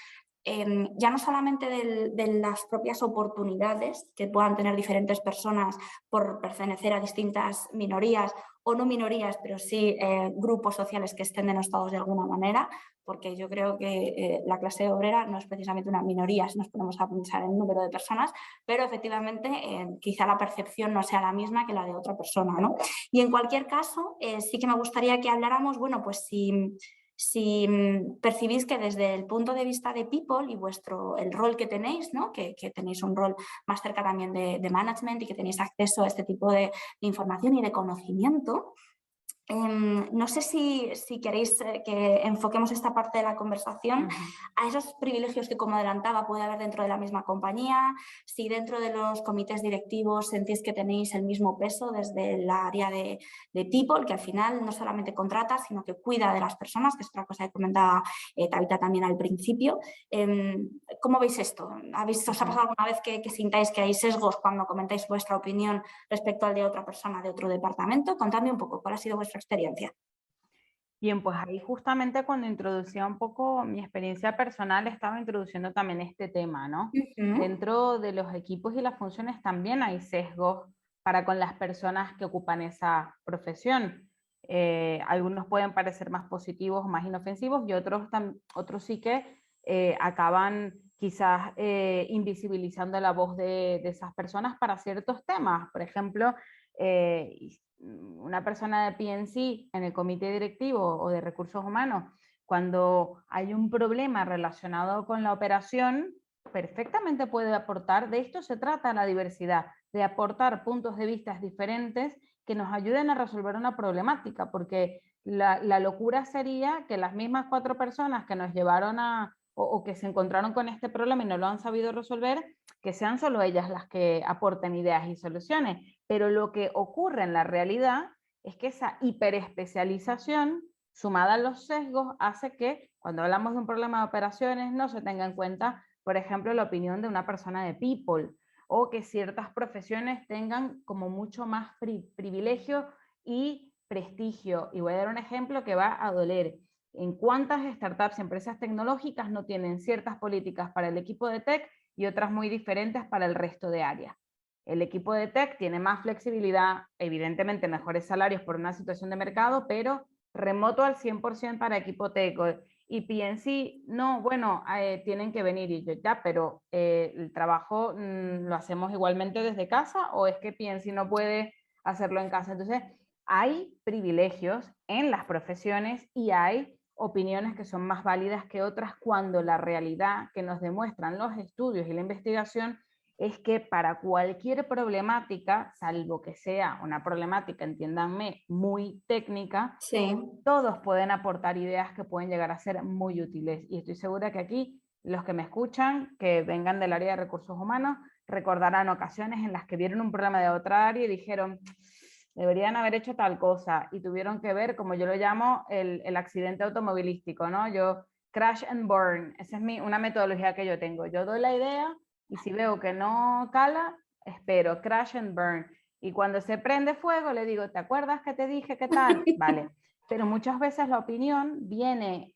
ya no solamente de las propias oportunidades que puedan tener diferentes personas por pertenecer a distintas minorías o no minorías, pero sí grupos sociales que estén denostados de alguna manera, porque yo creo que la clase obrera no es precisamente una minoría si nos ponemos a pensar en el número de personas, pero efectivamente quizá la percepción no sea la misma que la de otra persona, ¿no? Y en cualquier caso, sí que me gustaría que habláramos, bueno, pues si percibís que desde el punto de vista de people y el rol que tenéis, ¿no? que tenéis un rol más cerca también de management y que tenéis acceso a este tipo de información y de conocimiento, no sé si queréis que enfoquemos esta parte de la conversación a esos privilegios que, como adelantaba, puede haber dentro de la misma compañía, si dentro de los comités directivos sentís que tenéis el mismo peso desde el área de people, que al final no solamente contrata, sino que cuida de las personas, que es otra cosa que comentaba Tabitha también al principio. ¿Cómo veis esto? ¿Os ha pasado alguna vez que sintáis que hay sesgos cuando comentáis vuestra opinión respecto al de otra persona de otro departamento? Contadme un poco, ¿cuál ha sido vuestra experiencia? Bien, pues ahí justamente cuando introducía un poco mi experiencia personal, estaba introduciendo también este tema, ¿no? Dentro de los equipos y las funciones también hay sesgos para con las personas que ocupan esa profesión. Algunos pueden parecer más positivos, más inofensivos, y otros sí que acaban quizás invisibilizando la voz de esas personas para ciertos temas. Por ejemplo, una persona de P&C en el comité directivo o de recursos humanos, cuando hay un problema relacionado con la operación, perfectamente puede aportar. De esto se trata la diversidad, de aportar puntos de vista diferentes que nos ayuden a resolver una problemática, porque la locura sería que las mismas 4 personas que nos llevaron o que se encontraron con este problema y no lo han sabido resolver, que sean solo ellas las que aporten ideas y soluciones. Pero lo que ocurre en la realidad es que esa hiperespecialización, sumada a los sesgos, hace que cuando hablamos de un problema de operaciones no se tenga en cuenta, por ejemplo, la opinión de una persona de people, o que ciertas profesiones tengan como mucho más privilegio y prestigio. Y voy a dar un ejemplo que va a doler. ¿En cuántas startups y empresas tecnológicas no tienen ciertas políticas para el equipo de tech y otras muy diferentes para el resto de áreas? El equipo de tech tiene más flexibilidad, evidentemente mejores salarios por una situación de mercado, pero remoto al 100% para equipo tech. Y P&C, no, bueno, tienen que venir, y yo ya, pero el trabajo lo hacemos igualmente desde casa, o es que P&C no puede hacerlo en casa. Entonces, hay privilegios en las profesiones y hay opiniones que son más válidas que otras, cuando la realidad que nos demuestran los estudios y la investigación es que para cualquier problemática, salvo que sea una problemática, entiéndanme, muy técnica, sí, todos pueden aportar ideas que pueden llegar a ser muy útiles. Y estoy segura que aquí los que me escuchan, que vengan del área de recursos humanos, recordarán ocasiones en las que vieron un problema de otra área y dijeron, deberían haber hecho tal cosa, y tuvieron que ver, como yo lo llamo, el accidente automovilístico, ¿no? Yo, crash and burn, esa es una metodología que yo tengo. Yo doy la idea y si veo que no cala, espero, crash and burn. Y cuando se prende fuego, le digo, ¿te acuerdas que te dije qué tal? Vale. Pero muchas veces la opinión viene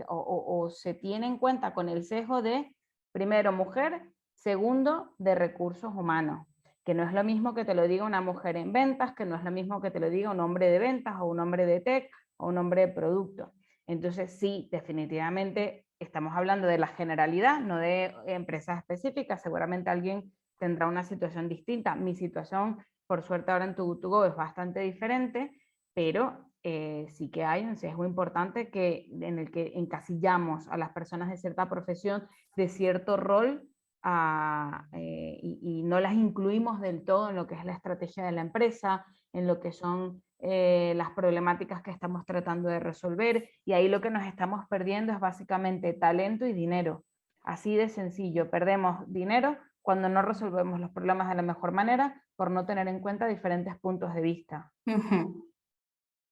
o se tiene en cuenta con el sesgo de, primero, mujer, segundo, de recursos humanos, que no es lo mismo que te lo diga una mujer en ventas, que no es lo mismo que te lo diga un hombre de ventas o un hombre de tech o un hombre de producto. Entonces sí, definitivamente estamos hablando de la generalidad, no de empresas específicas. Seguramente alguien tendrá una situación distinta. Mi situación, por suerte ahora en Too2Go, es bastante diferente, pero sí que hay un sesgo importante en el que encasillamos a las personas de cierta profesión, de cierto rol, y no las incluimos del todo en lo que es la estrategia de la empresa, en lo que son las problemáticas que estamos tratando de resolver, y ahí lo que nos estamos perdiendo es básicamente talento y dinero. Así de sencillo, perdemos dinero cuando no resolvemos los problemas de la mejor manera por no tener en cuenta diferentes puntos de vista.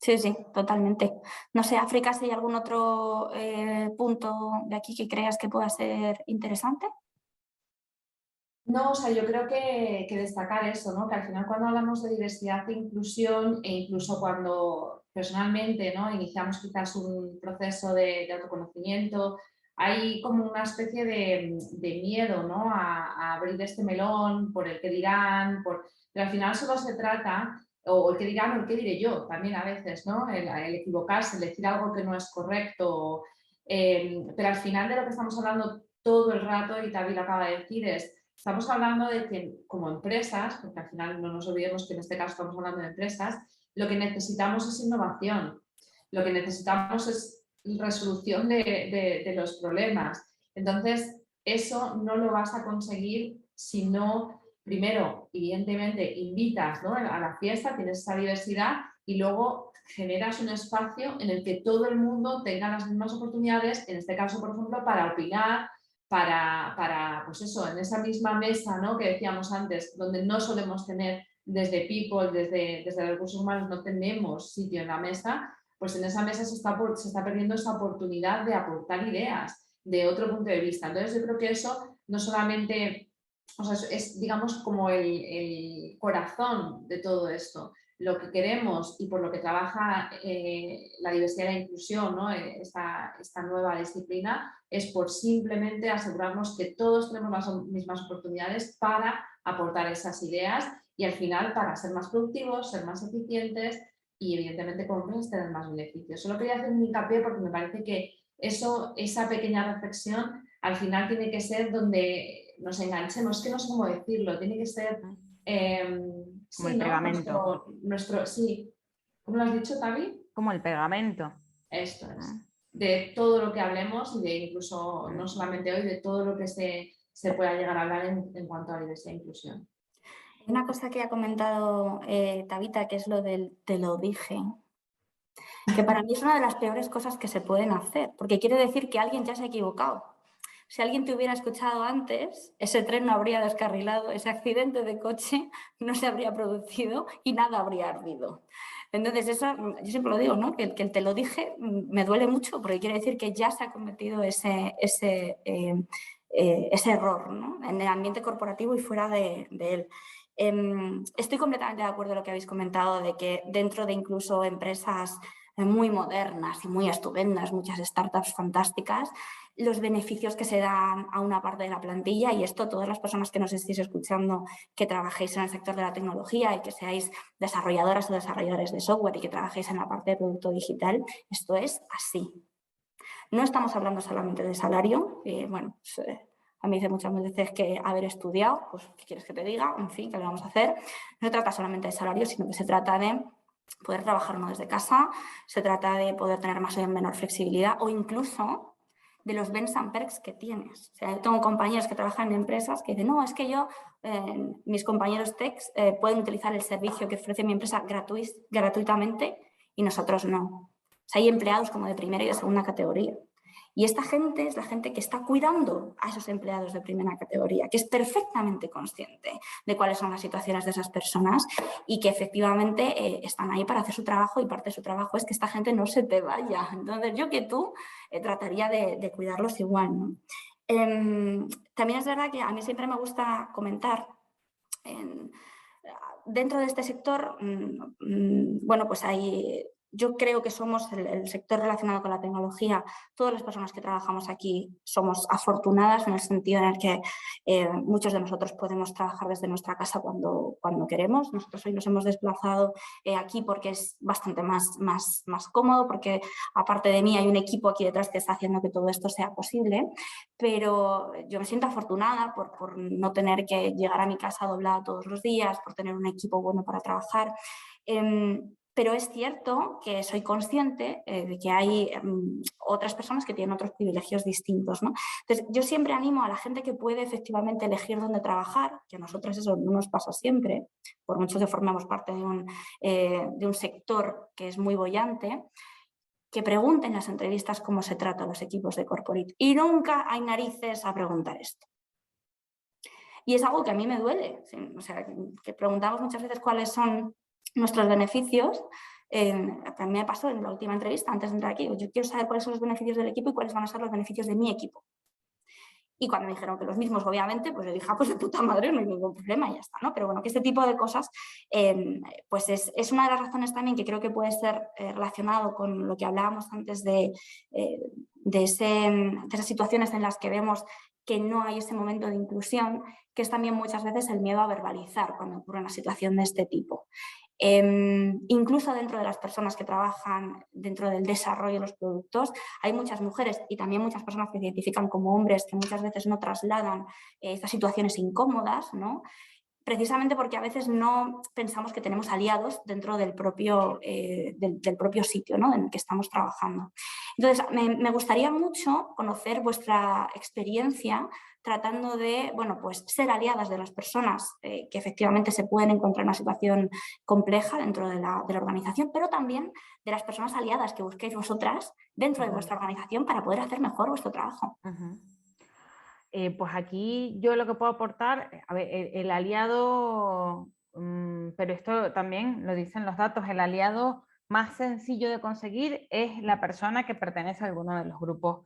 Sí, sí, totalmente. No sé, África, si hay algún otro punto de aquí que creas que pueda ser interesante. No, o sea, yo creo que destacar eso, ¿no? Que al final cuando hablamos de diversidad e inclusión, e incluso cuando personalmente, ¿no?, iniciamos quizás un proceso de autoconocimiento, hay como una especie de miedo, ¿no?, a abrir este melón por el que dirán, pero al final solo se trata, o el que dirán o el que diré yo, también a veces, ¿no?, el equivocarse, el decir algo que no es correcto, pero al final de lo que estamos hablando todo el rato, y Tavi lo acaba de decir, estamos hablando de que como empresas, porque al final no nos olvidemos que en este caso estamos hablando de empresas, lo que necesitamos es innovación, lo que necesitamos es resolución de los problemas. Entonces, eso no lo vas a conseguir si no, primero, evidentemente, invitas, ¿no?, a la fiesta, tienes esa diversidad y luego generas un espacio en el que todo el mundo tenga las mismas oportunidades, en este caso, por ejemplo, para opinar, pues eso, en esa misma mesa, ¿no?, que decíamos antes, donde no solemos tener desde People, desde recursos humanos, no tenemos sitio en la mesa, pues en esa mesa se está perdiendo esa oportunidad de aportar ideas de otro punto de vista. Entonces yo creo que eso no solamente, o sea, es digamos como el corazón de todo esto. Lo que queremos y por lo que trabaja la diversidad e la inclusión, ¿no?, esta nueva disciplina, es por simplemente asegurarnos que todos tenemos las mismas oportunidades para aportar esas ideas y al final para ser más productivos, ser más eficientes y evidentemente como empresas tener más beneficios. Solo quería hacer un hincapié porque me parece que esa pequeña reflexión al final tiene que ser donde nos enganchemos, que no sé cómo decirlo, tiene que ser... Como sí, el ¿no?, pegamento. sí. ¿Cómo lo has dicho, Tavi? Como el pegamento. Esto es. De todo lo que hablemos y de incluso, no solamente hoy, de todo lo que se pueda llegar a hablar en cuanto a diversidad e inclusión. Una cosa que ha comentado Tabita, que es lo del te lo dije, que para mí es una de las peores cosas que se pueden hacer, porque quiere decir que alguien ya se ha equivocado. Si alguien te hubiera escuchado antes, ese tren no habría descarrilado, ese accidente de coche no se habría producido y nada habría ardido. Entonces, eso, yo siempre lo digo, ¿no?, que el te lo dije me duele mucho porque quiere decir que ya se ha cometido ese error, ¿no?, en el ambiente corporativo y fuera de él. Estoy completamente de acuerdo con lo que habéis comentado de que dentro de incluso empresas muy modernas y muy estupendas, muchas startups fantásticas, los beneficios que se dan a una parte de la plantilla, y esto todas las personas que nos estéis escuchando que trabajéis en el sector de la tecnología y que seáis desarrolladoras o desarrolladores de software y que trabajéis en la parte de producto digital, esto es así. No estamos hablando solamente de salario, bueno, a mí dice muchas veces que haber estudiado, pues ¿qué quieres que te diga? En fin, ¿qué le vamos a hacer? No se trata solamente de salario, sino que se trata de poder trabajar uno desde casa, se trata de poder tener más o menor flexibilidad o incluso de los bens and perks que tienes. O sea, yo tengo compañeros que trabajan en empresas que dicen, no, es que yo, mis compañeros techs pueden utilizar el servicio que ofrece mi empresa gratuitamente y nosotros no. O sea, hay empleados como de primera y de segunda categoría. Y esta gente es la gente que está cuidando a esos empleados de primera categoría, que es perfectamente consciente de cuáles son las situaciones de esas personas y que efectivamente están ahí para hacer su trabajo, y parte de su trabajo es que esta gente no se te vaya. Entonces yo que tú trataría de cuidarlos igual, ¿no? También es verdad que a mí siempre me gusta comentar dentro de este sector, bueno, pues hay... Yo creo que somos el sector relacionado con la tecnología, todas las personas que trabajamos aquí somos afortunadas en el sentido en el que muchos de nosotros podemos trabajar desde nuestra casa cuando queremos. Nosotros hoy nos hemos desplazado aquí porque es bastante más cómodo, porque aparte de mí hay un equipo aquí detrás que está haciendo que todo esto sea posible, pero yo me siento afortunada por no tener que llegar a mi casa doblada todos los días, por tener un equipo bueno para trabajar. pero es cierto que soy consciente de que hay otras personas que tienen otros privilegios distintos, ¿no? Entonces, yo siempre animo a la gente que puede efectivamente elegir dónde trabajar, que a nosotros eso no nos pasa siempre, por mucho que formemos parte de un sector que es muy boyante, que pregunten en las entrevistas cómo se trata a los equipos de corporate. Y nunca hay narices a preguntar esto. Y es algo que a mí me duele. O sea, que preguntamos muchas veces cuáles son nuestros beneficios. A mí me pasó en la última entrevista, antes de entrar aquí, yo quiero saber cuáles son los beneficios del equipo y cuáles van a ser los beneficios de mi equipo. Y cuando me dijeron que los mismos, obviamente, pues yo dije, pues de puta madre, no hay ningún problema y ya está, ¿no? Pero bueno, que este tipo de cosas, pues es una de las razones también que creo que puede ser relacionado con lo que hablábamos antes de esas situaciones en las que vemos que no hay ese momento de inclusión, que es también muchas veces el miedo a verbalizar cuando ocurre una situación de este tipo. Incluso dentro de las personas que trabajan dentro del desarrollo de los productos, hay muchas mujeres y también muchas personas que se identifican como hombres que muchas veces no trasladan estas situaciones incómodas, ¿no? Precisamente porque a veces no pensamos que tenemos aliados dentro del propio sitio, ¿no?, en el que estamos trabajando. Entonces, me gustaría mucho conocer vuestra experiencia tratando de, bueno, pues ser aliadas de las personas que efectivamente se pueden encontrar en una situación compleja dentro de la organización, pero también de las personas aliadas que busquéis vosotras dentro de vuestra organización para poder hacer mejor vuestro trabajo. Pues aquí yo lo que puedo aportar, a ver, el aliado, pero esto también lo dicen los datos, el aliado más sencillo de conseguir es la persona que pertenece a alguno de los grupos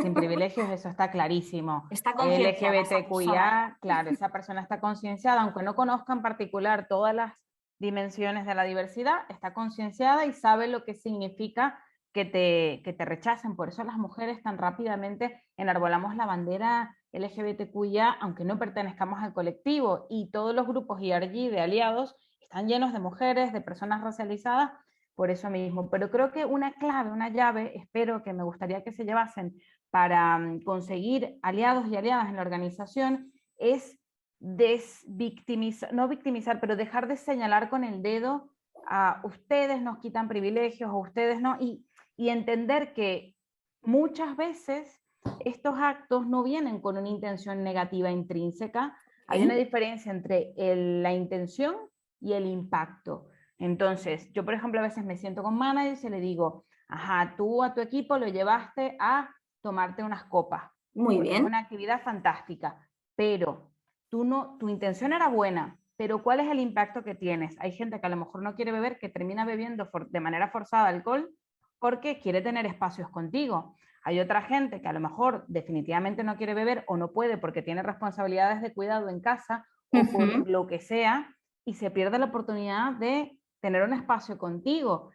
sin privilegios, eso está clarísimo. Está concienciada LGBTQIA, claro, esa persona está concienciada, aunque no conozca en particular todas las dimensiones de la diversidad, está concienciada y sabe lo que significa que te rechacen. Por eso las mujeres tan rápidamente enarbolamos la bandera LGBTQIA, aunque no pertenezcamos al colectivo, y todos los grupos IRG de aliados están llenos de mujeres, de personas racializadas, por eso mismo. Pero creo que una clave, una llave, espero que me gustaría que se llevasen para conseguir aliados y aliadas en la organización, es no victimizar, pero dejar de señalar con el dedo a ustedes nos quitan privilegios, a ustedes no, y entender que muchas veces estos actos no vienen con una intención negativa intrínseca. Hay una diferencia entre la intención y el impacto. Entonces, yo por ejemplo a veces me siento con managers y le digo, ajá, tú a tu equipo lo llevaste a tomarte unas copas. Muy bien. Es una actividad fantástica, pero tu intención era buena, pero ¿cuál es el impacto que tienes? Hay gente que a lo mejor no quiere beber, que termina bebiendo de manera forzada alcohol porque quiere tener espacios contigo. Hay otra gente que a lo mejor definitivamente no quiere beber o no puede porque tiene responsabilidades de cuidado en casa o por lo que sea, y se pierde la oportunidad de tener un espacio contigo.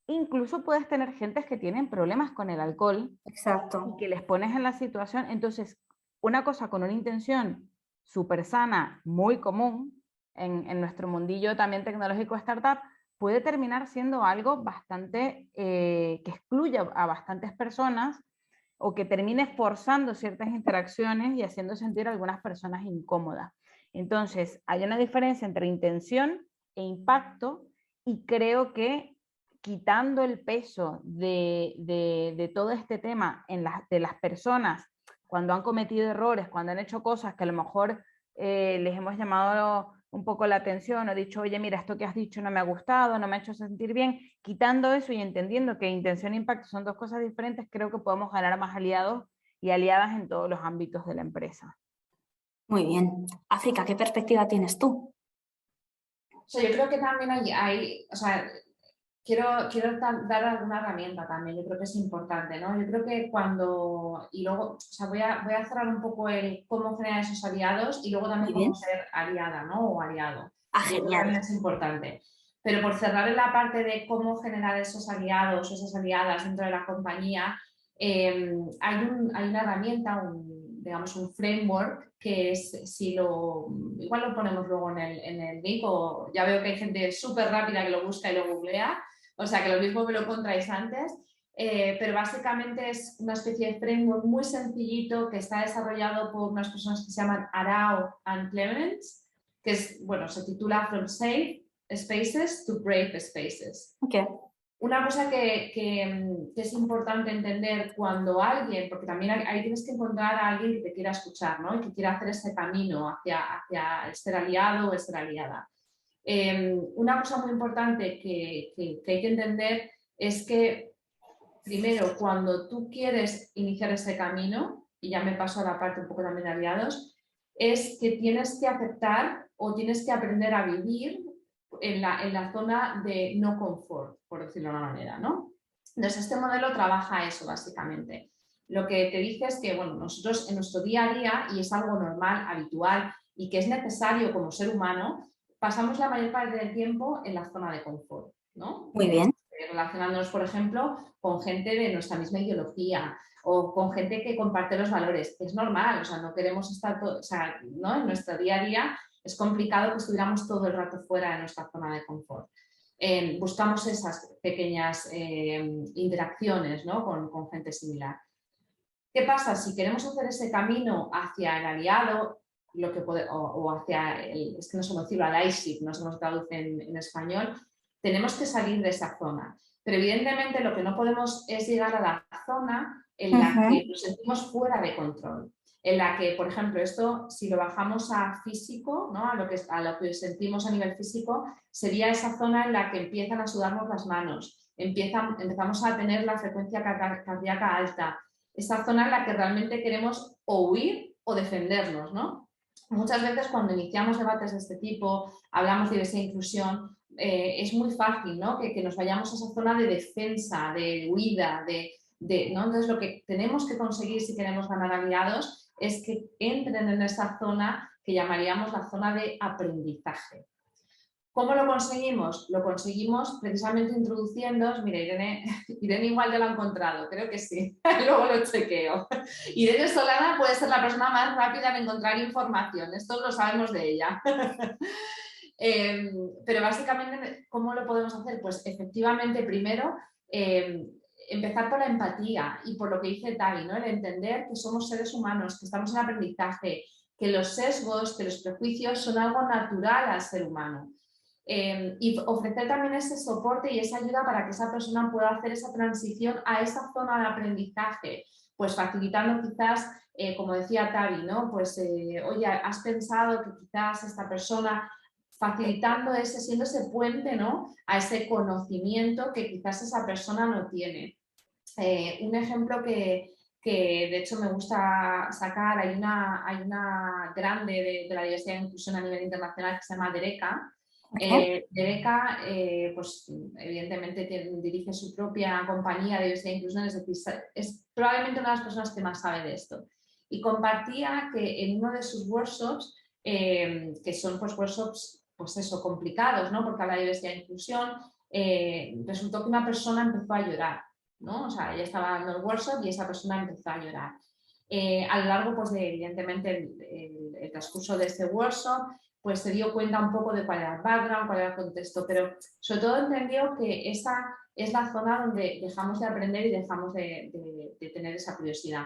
Incluso puedes tener gentes que tienen problemas con el alcohol. Exacto. Y que les pones en la situación. Entonces, una cosa con una intención súper sana, muy común en nuestro mundillo también tecnológico startup, puede terminar siendo algo bastante que excluya a bastantes personas o que termine forzando ciertas interacciones y haciendo sentir a algunas personas incómodas. Entonces, hay una diferencia entre intención e impacto, y creo que quitando el peso de todo este tema de las personas cuando han cometido errores, cuando han hecho cosas que a lo mejor les hemos llamado un poco la atención o dicho, oye, mira, esto que has dicho no me ha gustado, no me ha hecho sentir bien, quitando eso y entendiendo que intención e impacto son dos cosas diferentes, creo que podemos ganar más aliados y aliadas en todos los ámbitos de la empresa. Muy bien. África, ¿qué perspectiva tienes tú? O sea, yo creo que también hay o sea, quiero dar alguna herramienta también, yo creo que es importante, ¿no? Yo creo que y luego, o sea, voy a cerrar un poco el cómo generar esos aliados y luego también cómo ser aliada, ¿no? O aliado. Genial. También es importante. Pero por cerrar en la parte de cómo generar esos aliados o esas aliadas dentro de la compañía, hay una herramienta, digamos un framework, que es, igual lo ponemos luego en el link, o ya veo que hay gente súper rápida que lo busca y lo googlea, o sea que lo mismo me lo encontráis antes, pero básicamente es una especie de framework muy sencillito que está desarrollado por unas personas que se llaman Arau and Clements, que es, bueno, se titula From Safe spaces to brave spaces. Okay. Una cosa que es importante entender cuando alguien, porque también ahí tienes que encontrar a alguien que te quiera escuchar, ¿no? Y que quiera hacer ese camino hacia el ser aliado o el ser aliada. Una cosa muy importante que hay que entender es que, primero, cuando tú quieres iniciar ese camino, y ya me paso a la parte un poco también de aliados, es que tienes que aceptar o tienes que aprender a vivir en la zona de no confort, por decirlo de una manera, ¿no? Entonces, este modelo trabaja eso, básicamente. Lo que te dice es que, bueno, nosotros en nuestro día a día, y es algo normal, habitual, y que es necesario como ser humano, pasamos la mayor parte del tiempo en la zona de confort, ¿no? Muy bien. Relacionándonos, por ejemplo, con gente de nuestra misma ideología o con gente que comparte los valores. Es normal, o sea, no queremos estar todo, o sea, ¿no? En nuestro día a día es complicado que estuviéramos todo el rato fuera de nuestra zona de confort. Buscamos esas pequeñas interacciones, ¿no? con gente similar. ¿Qué pasa? Si queremos hacer ese camino hacia el aliado, o hacia el, es que no sé cómo decirlo, allyship, no sé cómo se traduce en español, tenemos que salir de esa zona. Pero evidentemente lo que no podemos es llegar a la zona en la que nos sentimos fuera de control. En la que, por ejemplo, esto, si lo bajamos a físico, ¿no? a lo que sentimos a nivel físico, sería esa zona en la que empiezan a sudarnos las manos, empezamos a tener la frecuencia cardíaca alta, esa zona en la que realmente queremos o huir o defendernos, ¿no? Muchas veces cuando iniciamos debates de este tipo, hablamos de diversidad e inclusión, es muy fácil, ¿no? que nos vayamos a esa zona de defensa, de huida, ¿no? Entonces lo que tenemos que conseguir si queremos ganar aliados es que entren en esa zona que llamaríamos la zona de aprendizaje. ¿Cómo lo conseguimos? Lo conseguimos precisamente introduciendo, mira, Irene igual ya lo ha encontrado, creo que sí, luego lo chequeo. Irene Solana puede ser la persona más rápida en encontrar información, esto lo sabemos de ella. Pero básicamente, ¿cómo lo podemos hacer? Pues efectivamente, primero, empezar por la empatía y por lo que dice Tavi, ¿no? El entender que somos seres humanos, que estamos en aprendizaje, que los sesgos, que los prejuicios son algo natural al ser humano. Y ofrecer también ese soporte y esa ayuda para que esa persona pueda hacer esa transición a esa zona de aprendizaje, pues facilitando quizás, como decía Tavi, ¿no? Pues, oye, has pensado que quizás esta persona, facilitando siendo ese puente, ¿no? A ese conocimiento que quizás esa persona no tiene. Un ejemplo que de hecho me gusta sacar, hay una grande de la diversidad e inclusión a nivel internacional que se llama Dereka. Dereka, pues evidentemente dirige su propia compañía de diversidad e inclusión, es decir, es probablemente una de las personas que más sabe de esto. Y compartía que en uno de sus workshops, que son pues workshops, pues eso, complicados, ¿no? Porque habla de diversidad e inclusión, resultó que una persona empezó a llorar, ¿no? O sea, ella estaba dando el workshop y esa persona empezó a llorar. A lo largo, pues, evidentemente, el transcurso de este workshop, pues se dio cuenta un poco de cuál era el background, cuál era el contexto, pero sobre todo entendió que esa es la zona donde dejamos de aprender y dejamos de tener esa curiosidad.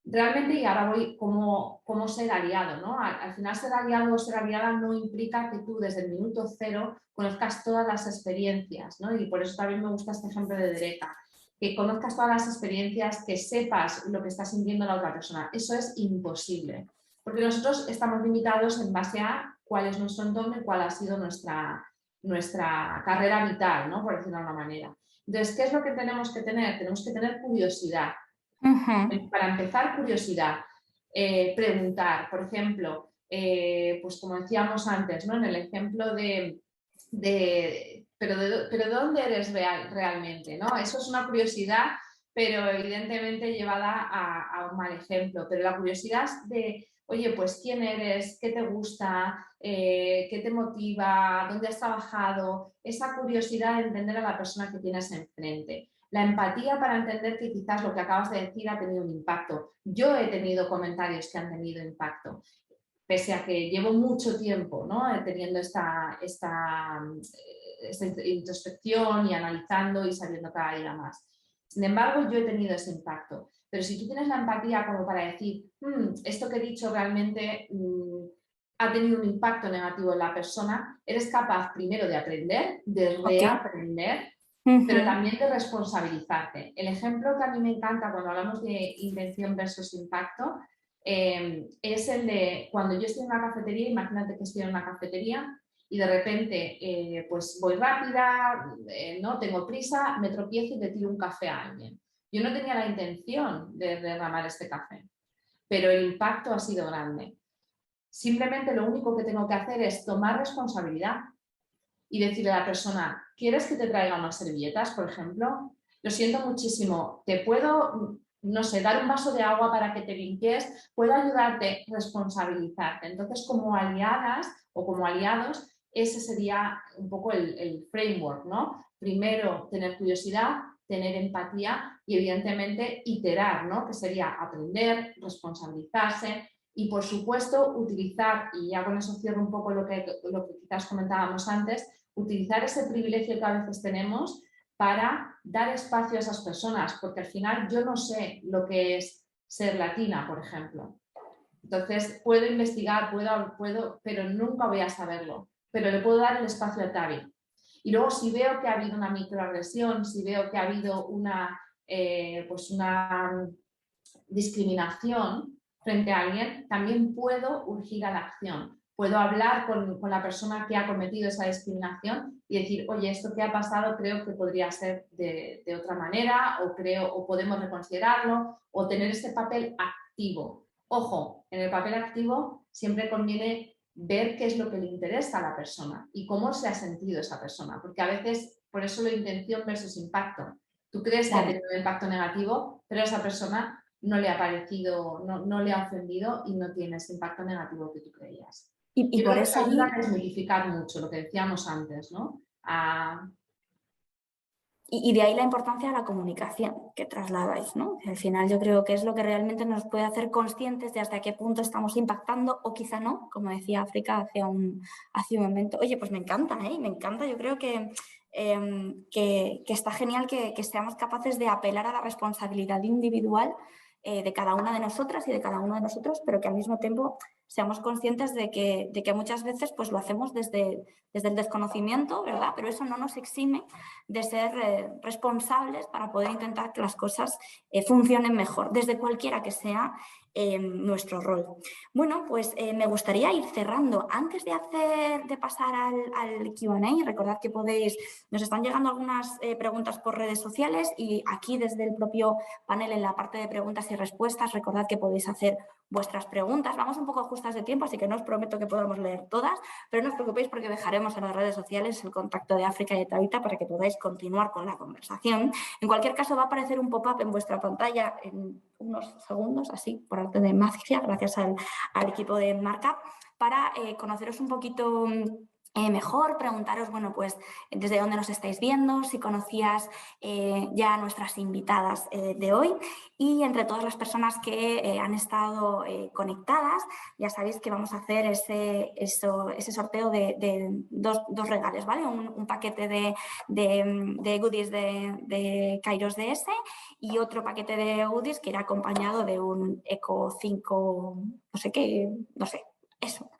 Realmente, y ahora voy cómo ser aliado, ¿no? Al final ser aliado o ser aliada no implica que tú desde el minuto cero conozcas todas las experiencias, ¿no? Y por eso también me gusta este ejemplo de Dereka, que conozcas todas las experiencias, que sepas lo que está sintiendo la otra persona. Eso es imposible, porque nosotros estamos limitados en base a cuál es nuestro entorno y cuál ha sido nuestra carrera vital, ¿no? Por decirlo de alguna manera. Entonces, ¿qué es lo que tenemos que tener? Tenemos que tener curiosidad. Para empezar, curiosidad. Preguntar, por ejemplo, pues como decíamos antes, ¿no? En el ejemplo pero ¿de dónde eres realmente? ¿No? Eso es una curiosidad, pero evidentemente llevada a un mal ejemplo. Pero la curiosidad de, oye, pues quién eres, qué te gusta, qué te motiva, dónde has trabajado, esa curiosidad de entender a la persona que tienes enfrente. La empatía para entender que quizás lo que acabas de decir ha tenido un impacto. Yo he tenido comentarios que han tenido impacto, pese a que llevo mucho tiempo, ¿no? Teniendo esta introspección y analizando y sabiendo cada día más. Sin embargo, yo he tenido ese impacto. Pero si tú tienes la empatía como para decir, esto que he dicho realmente ha tenido un impacto negativo en la persona, eres capaz primero de aprender, de reaprender, pero también de responsabilizarte. El ejemplo que a mí me encanta cuando hablamos de intención versus impacto es el de cuando yo estoy en una cafetería, imagínate que estoy en una cafetería y de repente pues voy rápida, no tengo prisa, me tropiezo y le tiro un café a alguien. Yo no tenía la intención de derramar este café, pero el impacto ha sido grande. Simplemente lo único que tengo que hacer es tomar responsabilidad y decirle a la persona, ¿quieres que te traiga unas servilletas, por ejemplo? Lo siento muchísimo, ¿te puedo, no sé, dar un vaso de agua para que te limpies? ¿Puedo ayudarte? Responsabilizarte. Entonces, como aliadas o como aliados, ese sería un poco el framework, ¿no? Primero, tener curiosidad, tener empatía y, evidentemente, iterar, ¿no? Que sería aprender, responsabilizarse y, por supuesto, utilizar, y ya con eso cierro un poco lo que quizás comentábamos antes, utilizar ese privilegio que a veces tenemos para dar espacio a esas personas, porque al final yo no sé lo que es ser latina, por ejemplo. Entonces, puedo investigar, puedo, pero nunca voy a saberlo, pero le puedo dar el espacio a Tavi. Y luego, si veo que ha habido una microagresión, si veo que ha habido una discriminación frente a alguien, también puedo urgir a la acción. Puedo hablar con la persona que ha cometido esa discriminación y decir, oye, esto que ha pasado creo que podría ser de otra manera, o podemos reconsiderarlo, o tener ese papel activo. Ojo, en el papel activo siempre conviene ver qué es lo que le interesa a la persona y cómo se ha sentido esa persona, porque a veces, por eso la intención versus impacto. Tú crees que ha tenido un impacto negativo, pero a esa persona no le ha parecido, no le ha ofendido y no tiene ese impacto negativo que tú creías. Y por eso ayuda a desmitificar mucho lo que decíamos antes, ¿no? Y de ahí la importancia de la comunicación que trasladáis, ¿no? Al final yo creo que es lo que realmente nos puede hacer conscientes de hasta qué punto estamos impactando o quizá no, como decía África hace un momento. Oye, pues me encanta, me encanta. Yo creo que está genial que seamos capaces de apelar a la responsabilidad individual de cada una de nosotras y de cada uno de nosotros, pero que al mismo tiempo seamos conscientes de que muchas veces pues, lo hacemos desde el desconocimiento, ¿verdad? Pero eso no nos exime de ser responsables para poder intentar que las cosas funcionen mejor, desde cualquiera que sea nuestro rol. Bueno, pues me gustaría ir cerrando. Antes de pasar al Q&A, recordad que nos están llegando algunas preguntas por redes sociales y aquí desde el propio panel en la parte de preguntas y respuestas, recordad que podéis hacer vuestras preguntas. Vamos un poco justas de tiempo, así que no os prometo que podamos leer todas, pero no os preocupéis porque dejaremos en las redes sociales el contacto de África y de Tabita para que podáis continuar con la conversación. En cualquier caso, va a aparecer un pop-up en vuestra pantalla en unos segundos, así, por arte de magia, gracias al equipo de Markup, para conoceros un poquito mejor, preguntaros, bueno, pues desde dónde nos estáis viendo, si conocías ya a nuestras invitadas de hoy, y entre todas las personas que han estado conectadas, ya sabéis que vamos a hacer ese sorteo de dos regales, ¿vale? Un paquete de goodies de Kairos DS y otro paquete de goodies que irá acompañado de un Eco 5, no sé qué, no sé, eso.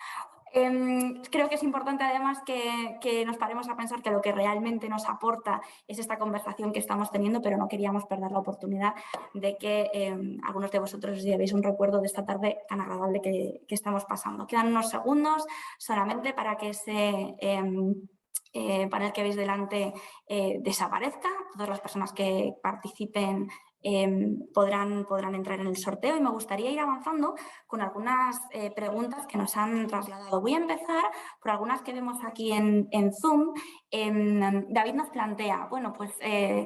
Creo que es importante además que nos paremos a pensar que lo que realmente nos aporta es esta conversación que estamos teniendo, pero no queríamos perder la oportunidad de que algunos de vosotros os llevéis un recuerdo de esta tarde tan agradable que estamos pasando. Quedan unos segundos solamente para que ese panel que veis delante desaparezca. Todas las personas que participen podrán entrar en el sorteo y me gustaría ir avanzando con algunas preguntas que nos han trasladado. Voy a empezar por algunas que vemos aquí en Zoom. David nos plantea, bueno, pues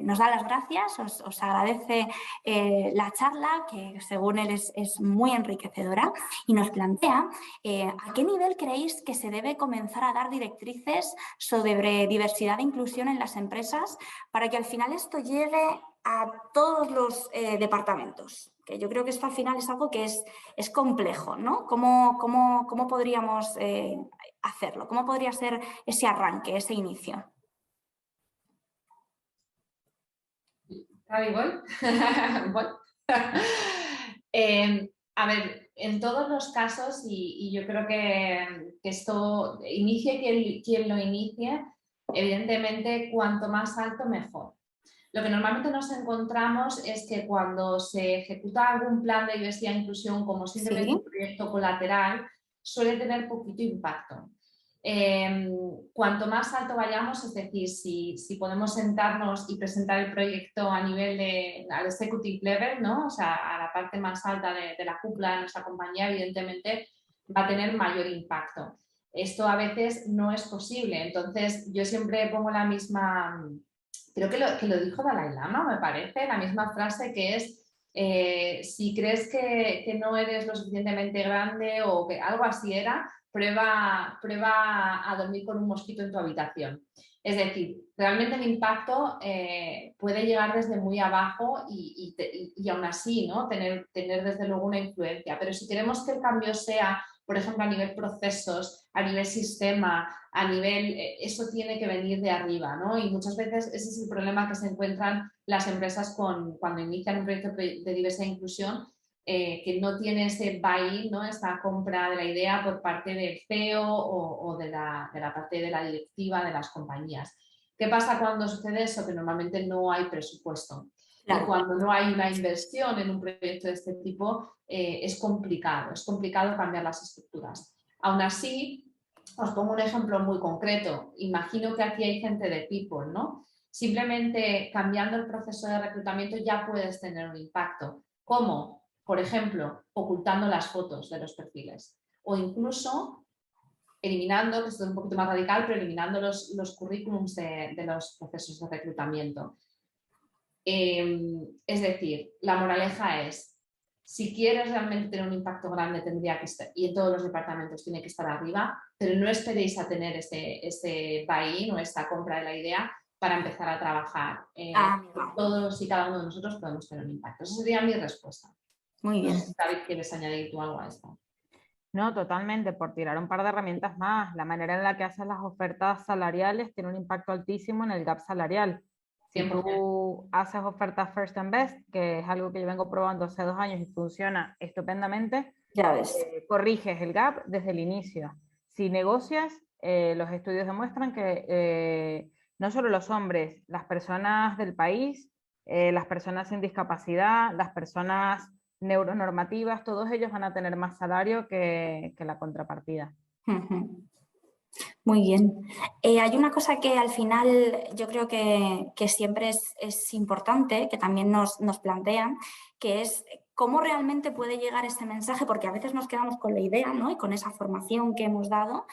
nos da las gracias, os agradece la charla, que según él es muy enriquecedora, y nos plantea ¿a qué nivel creéis que se debe comenzar a dar directrices sobre diversidad e inclusión en las empresas para que al final esto llegue a todos los departamentos? Que yo creo que esto al final es algo que es complejo, ¿no? ¿Cómo podríamos hacerlo? ¿Cómo podría ser ese arranque, ese inicio? A ver, en todos los casos, y yo creo que esto inicie quien lo inicie, evidentemente cuanto más alto mejor. Lo que normalmente nos encontramos es que cuando se ejecuta algún plan de diversidad e inclusión como simplemente un Sí. proyecto colateral, suele tener poquito impacto. Cuanto más alto vayamos, es decir, si podemos sentarnos y presentar el proyecto a nivel al executive level, ¿no? O sea, a la parte más alta de la cúpula de nuestra compañía, evidentemente va a tener mayor impacto. Esto a veces no es posible, entonces yo siempre pongo la misma, creo que lo dijo Dalai Lama, me parece, la misma frase que es, si crees que no eres lo suficientemente grande o que algo así era, prueba a dormir con un mosquito en tu habitación. Es decir, realmente el impacto puede llegar desde muy abajo y aún así, ¿no? tener desde luego una influencia. Pero si queremos que el cambio sea, por ejemplo, a nivel procesos, a nivel sistema, a nivel, eso tiene que venir de arriba, ¿no? Y muchas veces ese es el problema que se encuentran las empresas cuando inician un proyecto de diversidad e inclusión, que no tiene ese buy-in, ¿no? Esta compra de la idea por parte del CEO o de la parte de la directiva de las compañías. ¿Qué pasa cuando sucede eso? Que normalmente no hay presupuesto. Claro. Y cuando no hay una inversión en un proyecto de este tipo, es complicado cambiar las estructuras. Aún así, os pongo un ejemplo muy concreto. Imagino que aquí hay gente de People, ¿no? Simplemente cambiando el proceso de reclutamiento ya puedes tener un impacto. ¿Cómo? Por ejemplo, ocultando las fotos de los perfiles o incluso eliminando, que esto es un poquito más radical, pero eliminando los currículums de los procesos de reclutamiento. Es decir, la moraleja es, si quieres realmente tener un impacto grande, tendría que estar, y en todos los departamentos tiene que estar arriba, pero no esperéis a tener ese buy-in o esta compra de la idea para empezar a trabajar. Todos y cada uno de nosotros podemos tener un impacto. Esa sería mi respuesta. Muy bien. No sé si David quieres añadir tú algo a esto. No, totalmente, por tirar un par de herramientas más. La manera en la que haces las ofertas salariales tiene un impacto altísimo en el gap salarial. Si 100%. tú haces ofertas first and best, que es algo que yo vengo probando hace 2 años y funciona estupendamente, Ya ves. corriges el gap desde el inicio. Si negocias, los estudios demuestran que no solo los hombres, las personas del país, las personas sin discapacidad, las personas neuronormativas, todos ellos van a tener más salario que la contrapartida. Muy bien. Hay una cosa que al final yo creo que siempre es importante, que también nos plantean, que es cómo realmente puede llegar ese mensaje, porque a veces nos quedamos con la idea, ¿no? Y con esa formación que hemos dado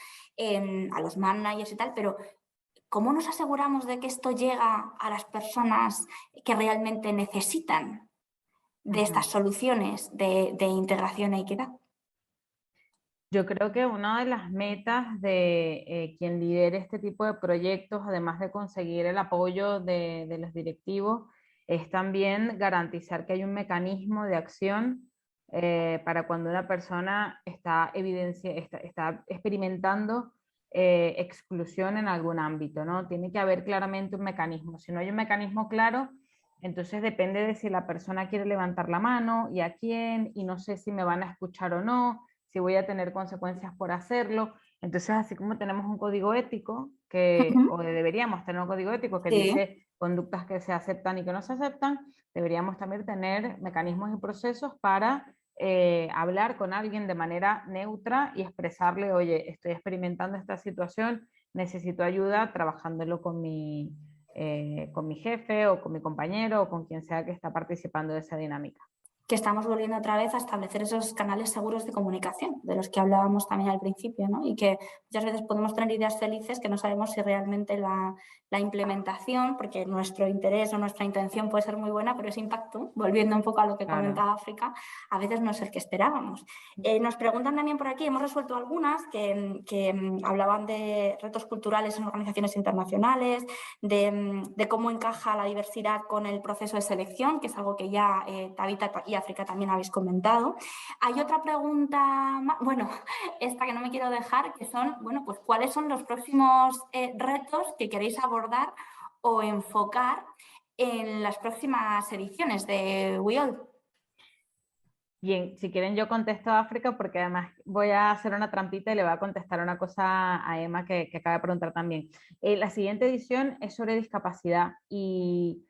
a los managers y tal, pero ¿cómo nos aseguramos de que esto llega a las personas que realmente necesitan de estas soluciones de integración e equidad? Yo creo que una de las metas de quien lidere este tipo de proyectos, además de conseguir el apoyo de los directivos, es también garantizar que hay un mecanismo de acción para cuando una persona está experimentando exclusión en algún ámbito, ¿no? Tiene que haber claramente un mecanismo. Si no hay un mecanismo claro, entonces depende de si la persona quiere levantar la mano y a quién, y no sé si me van a escuchar o no, si voy a tener consecuencias por hacerlo. Entonces, así como tenemos un código ético, o deberíamos tener un código ético que dice conductas que se aceptan y que no se aceptan, deberíamos también tener mecanismos y procesos para hablar con alguien de manera neutra y expresarle, oye, estoy experimentando esta situación, necesito ayuda trabajándolo con mi jefe o con mi compañero o con quien sea que está participando de esa dinámica. Que estamos volviendo otra vez a establecer esos canales seguros de comunicación, de los que hablábamos también al principio, ¿no? Y que muchas veces podemos tener ideas felices que no sabemos si realmente la implementación, porque nuestro interés o nuestra intención puede ser muy buena, pero ese impacto, volviendo un poco a lo que comentaba África, a veces no es el que esperábamos. Nos preguntan también por aquí, hemos resuelto algunas que hablaban de retos culturales en organizaciones internacionales, de cómo encaja la diversidad con el proceso de selección, que es algo que ya Tabita y África también habéis comentado. Hay otra pregunta, bueno, esta que no me quiero dejar, que son, bueno, pues ¿cuáles son los próximos retos que queréis abordar o enfocar en las próximas ediciones de WeAll? Bien, si quieren yo contesto a África porque además voy a hacer una trampita y le voy a contestar una cosa a Emma que acaba de preguntar también. La siguiente edición es sobre discapacidad y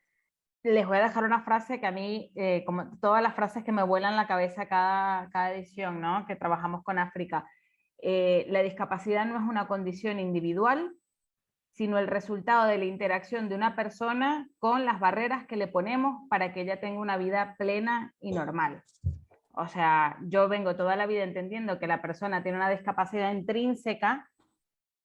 les voy a dejar una frase que a mí, como todas las frases que me vuelan la cabeza cada edición, ¿no? Que trabajamos con África. La discapacidad no es una condición individual, sino el resultado de la interacción de una persona con las barreras que le ponemos para que ella tenga una vida plena y normal. O sea, yo vengo toda la vida entendiendo que la persona tiene una discapacidad intrínseca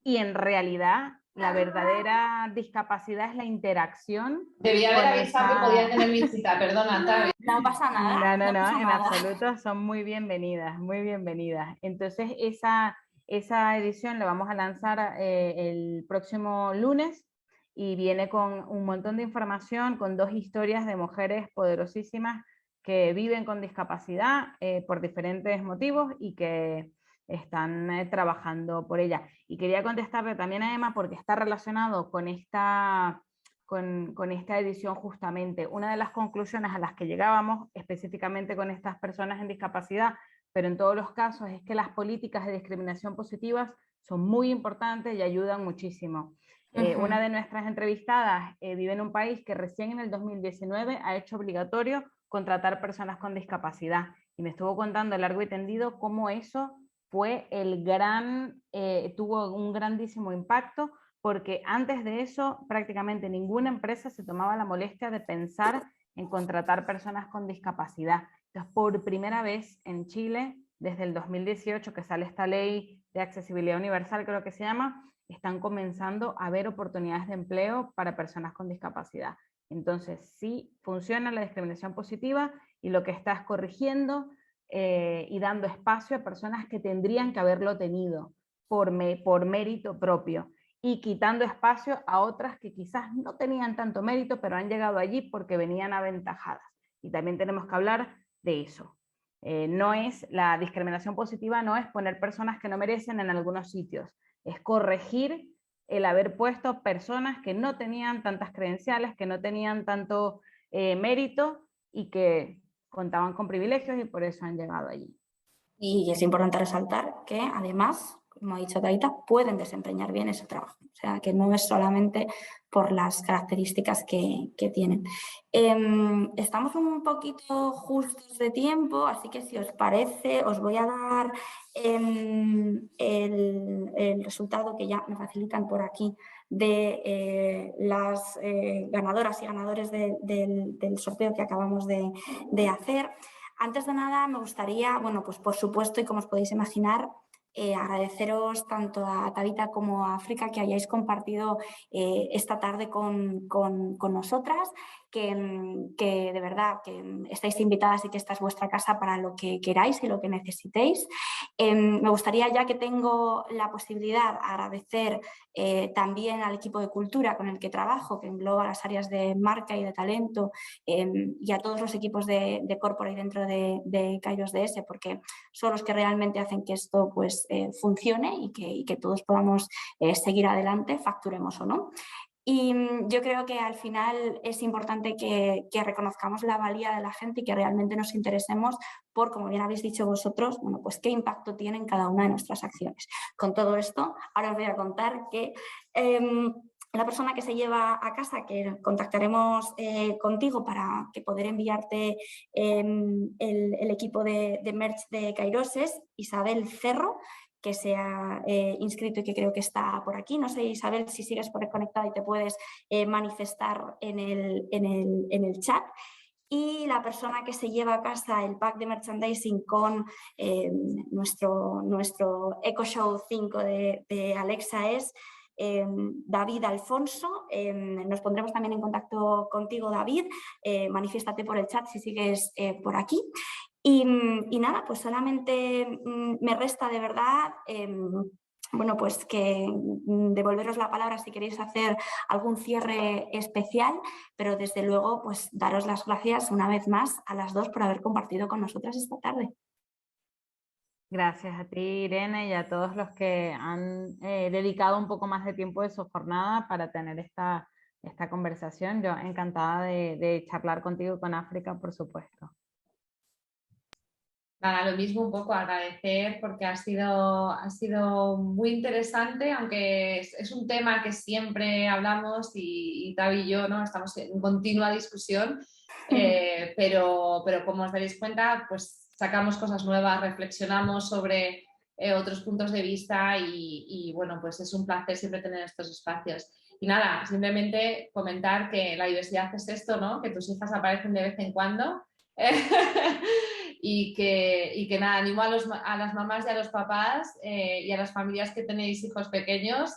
y en realidad la verdadera discapacidad es la interacción Debía haber con avisado que podía esa... tener visita, perdona, Tavi. No pasa nada, No, no, no no, pasa en nada. absoluto, son muy bienvenidas, muy bienvenidas. Entonces, esa edición la vamos a lanzar el próximo lunes y viene con un montón de información, con 2 historias de mujeres poderosísimas que viven con discapacidad por diferentes motivos y que están trabajando por ella. Y quería contestarle también a Emma porque está relacionado con esta edición justamente. Una de las conclusiones a las que llegábamos, específicamente con estas personas en discapacidad, pero en todos los casos, es que las políticas de discriminación positivas son muy importantes y ayudan muchísimo. Una de nuestras entrevistadas vive en un país que recién en el 2019 ha hecho obligatorio contratar personas con discapacidad y me estuvo contando largo y tendido cómo eso fue tuvo un grandísimo impacto porque antes de eso prácticamente ninguna empresa se tomaba la molestia de pensar en contratar personas con discapacidad. Entonces, por primera vez en Chile, desde el 2018 que sale esta ley de accesibilidad universal, creo que se llama, están comenzando a haber oportunidades de empleo para personas con discapacidad. Entonces, sí funciona la discriminación positiva y lo que está es corrigiendo y dando espacio a personas que tendrían que haberlo tenido por mérito propio y quitando espacio a otras que quizás no tenían tanto mérito, pero han llegado allí porque venían aventajadas. Y también tenemos que hablar de eso. No es la discriminación positiva, no es poner personas que no merecen en algunos sitios, es corregir el haber puesto personas que no tenían tantas credenciales, que no tenían tanto mérito y que contaban con privilegios y por eso han llegado allí. Y es importante resaltar que además, como ha dicho Taita, pueden desempeñar bien ese trabajo. O sea, que no es solamente por las características que tienen. Estamos un poquito justos de tiempo, así que si os parece, os voy a dar el resultado que ya me facilitan por aquí de las ganadoras y ganadores del sorteo que acabamos de hacer. Antes de nada, me gustaría, bueno, pues por supuesto, y como os podéis imaginar, agradeceros tanto a Tabita como a África que hayáis compartido esta tarde con nosotras, que de verdad que estáis invitadas y que esta es vuestra casa para lo que queráis y lo que necesitéis. Me gustaría, ya que tengo la posibilidad, agradecer también al equipo de cultura con el que trabajo, que engloba las áreas de marca y de talento, y a todos los equipos de corporate dentro de Kairos DS, porque son los que realmente hacen que esto pues, funcione y que todos podamos seguir adelante, facturemos o no. Y yo creo que al final es importante que reconozcamos la valía de la gente y que realmente nos interesemos por, como bien habéis dicho vosotros, bueno, pues qué impacto tienen cada una de nuestras acciones. Con todo esto, ahora os voy a contar que la persona que se lleva a casa, que contactaremos contigo para que poder enviarte el equipo de merch de Kairos, es Isabel Cerro, que se ha inscrito y que creo que está por aquí. No sé, Isabel, si sigues por conectada y te puedes manifestar en el chat. Y la persona que se lleva a casa el pack de merchandising con nuestro Eco Show 5 de Alexa es David Alfonso. Nos pondremos también en contacto contigo, David. Manifiéstate por el chat si sigues por aquí. Y nada, pues solamente me resta de verdad, bueno, pues que devolveros la palabra si queréis hacer algún cierre especial, pero desde luego pues daros las gracias una vez más a las dos por haber compartido con nosotras esta tarde. Gracias a ti, Irene, y a todos los que han dedicado un poco más de tiempo de su jornada para tener esta conversación. Yo encantada de charlar contigo con África, por supuesto. Nada, lo mismo, un poco agradecer porque ha sido muy interesante, aunque es un tema que siempre hablamos y Tavi y yo, ¿no? Estamos en continua discusión, pero como os daréis cuenta, pues sacamos cosas nuevas, reflexionamos sobre otros puntos de vista y bueno, pues es un placer siempre tener estos espacios. Y nada, simplemente comentar que la diversidad es esto, ¿no? Que tus hijas aparecen de vez en cuando. Y que nada, animo a las mamás y a los papás y a las familias que tenéis hijos pequeños.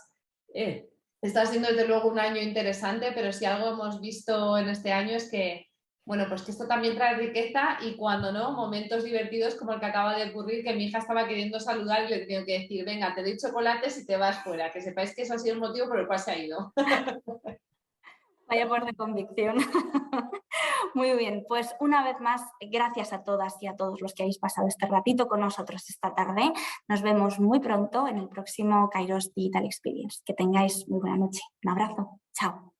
Está siendo desde luego un año interesante, pero si algo hemos visto en este año es que, bueno, pues que esto también trae riqueza y cuando no, momentos divertidos como el que acaba de ocurrir, que mi hija estaba queriendo saludar y le tengo que decir, venga, te doy chocolates y te vas fuera, que sepáis que eso ha sido el motivo por el cual se ha ido. Vaya por de convicción. Muy bien, pues una vez más, gracias a todas y a todos los que habéis pasado este ratito con nosotros esta tarde. Nos vemos muy pronto en el próximo Kairos Digital Experience. Que tengáis muy buena noche. Un abrazo. Chao.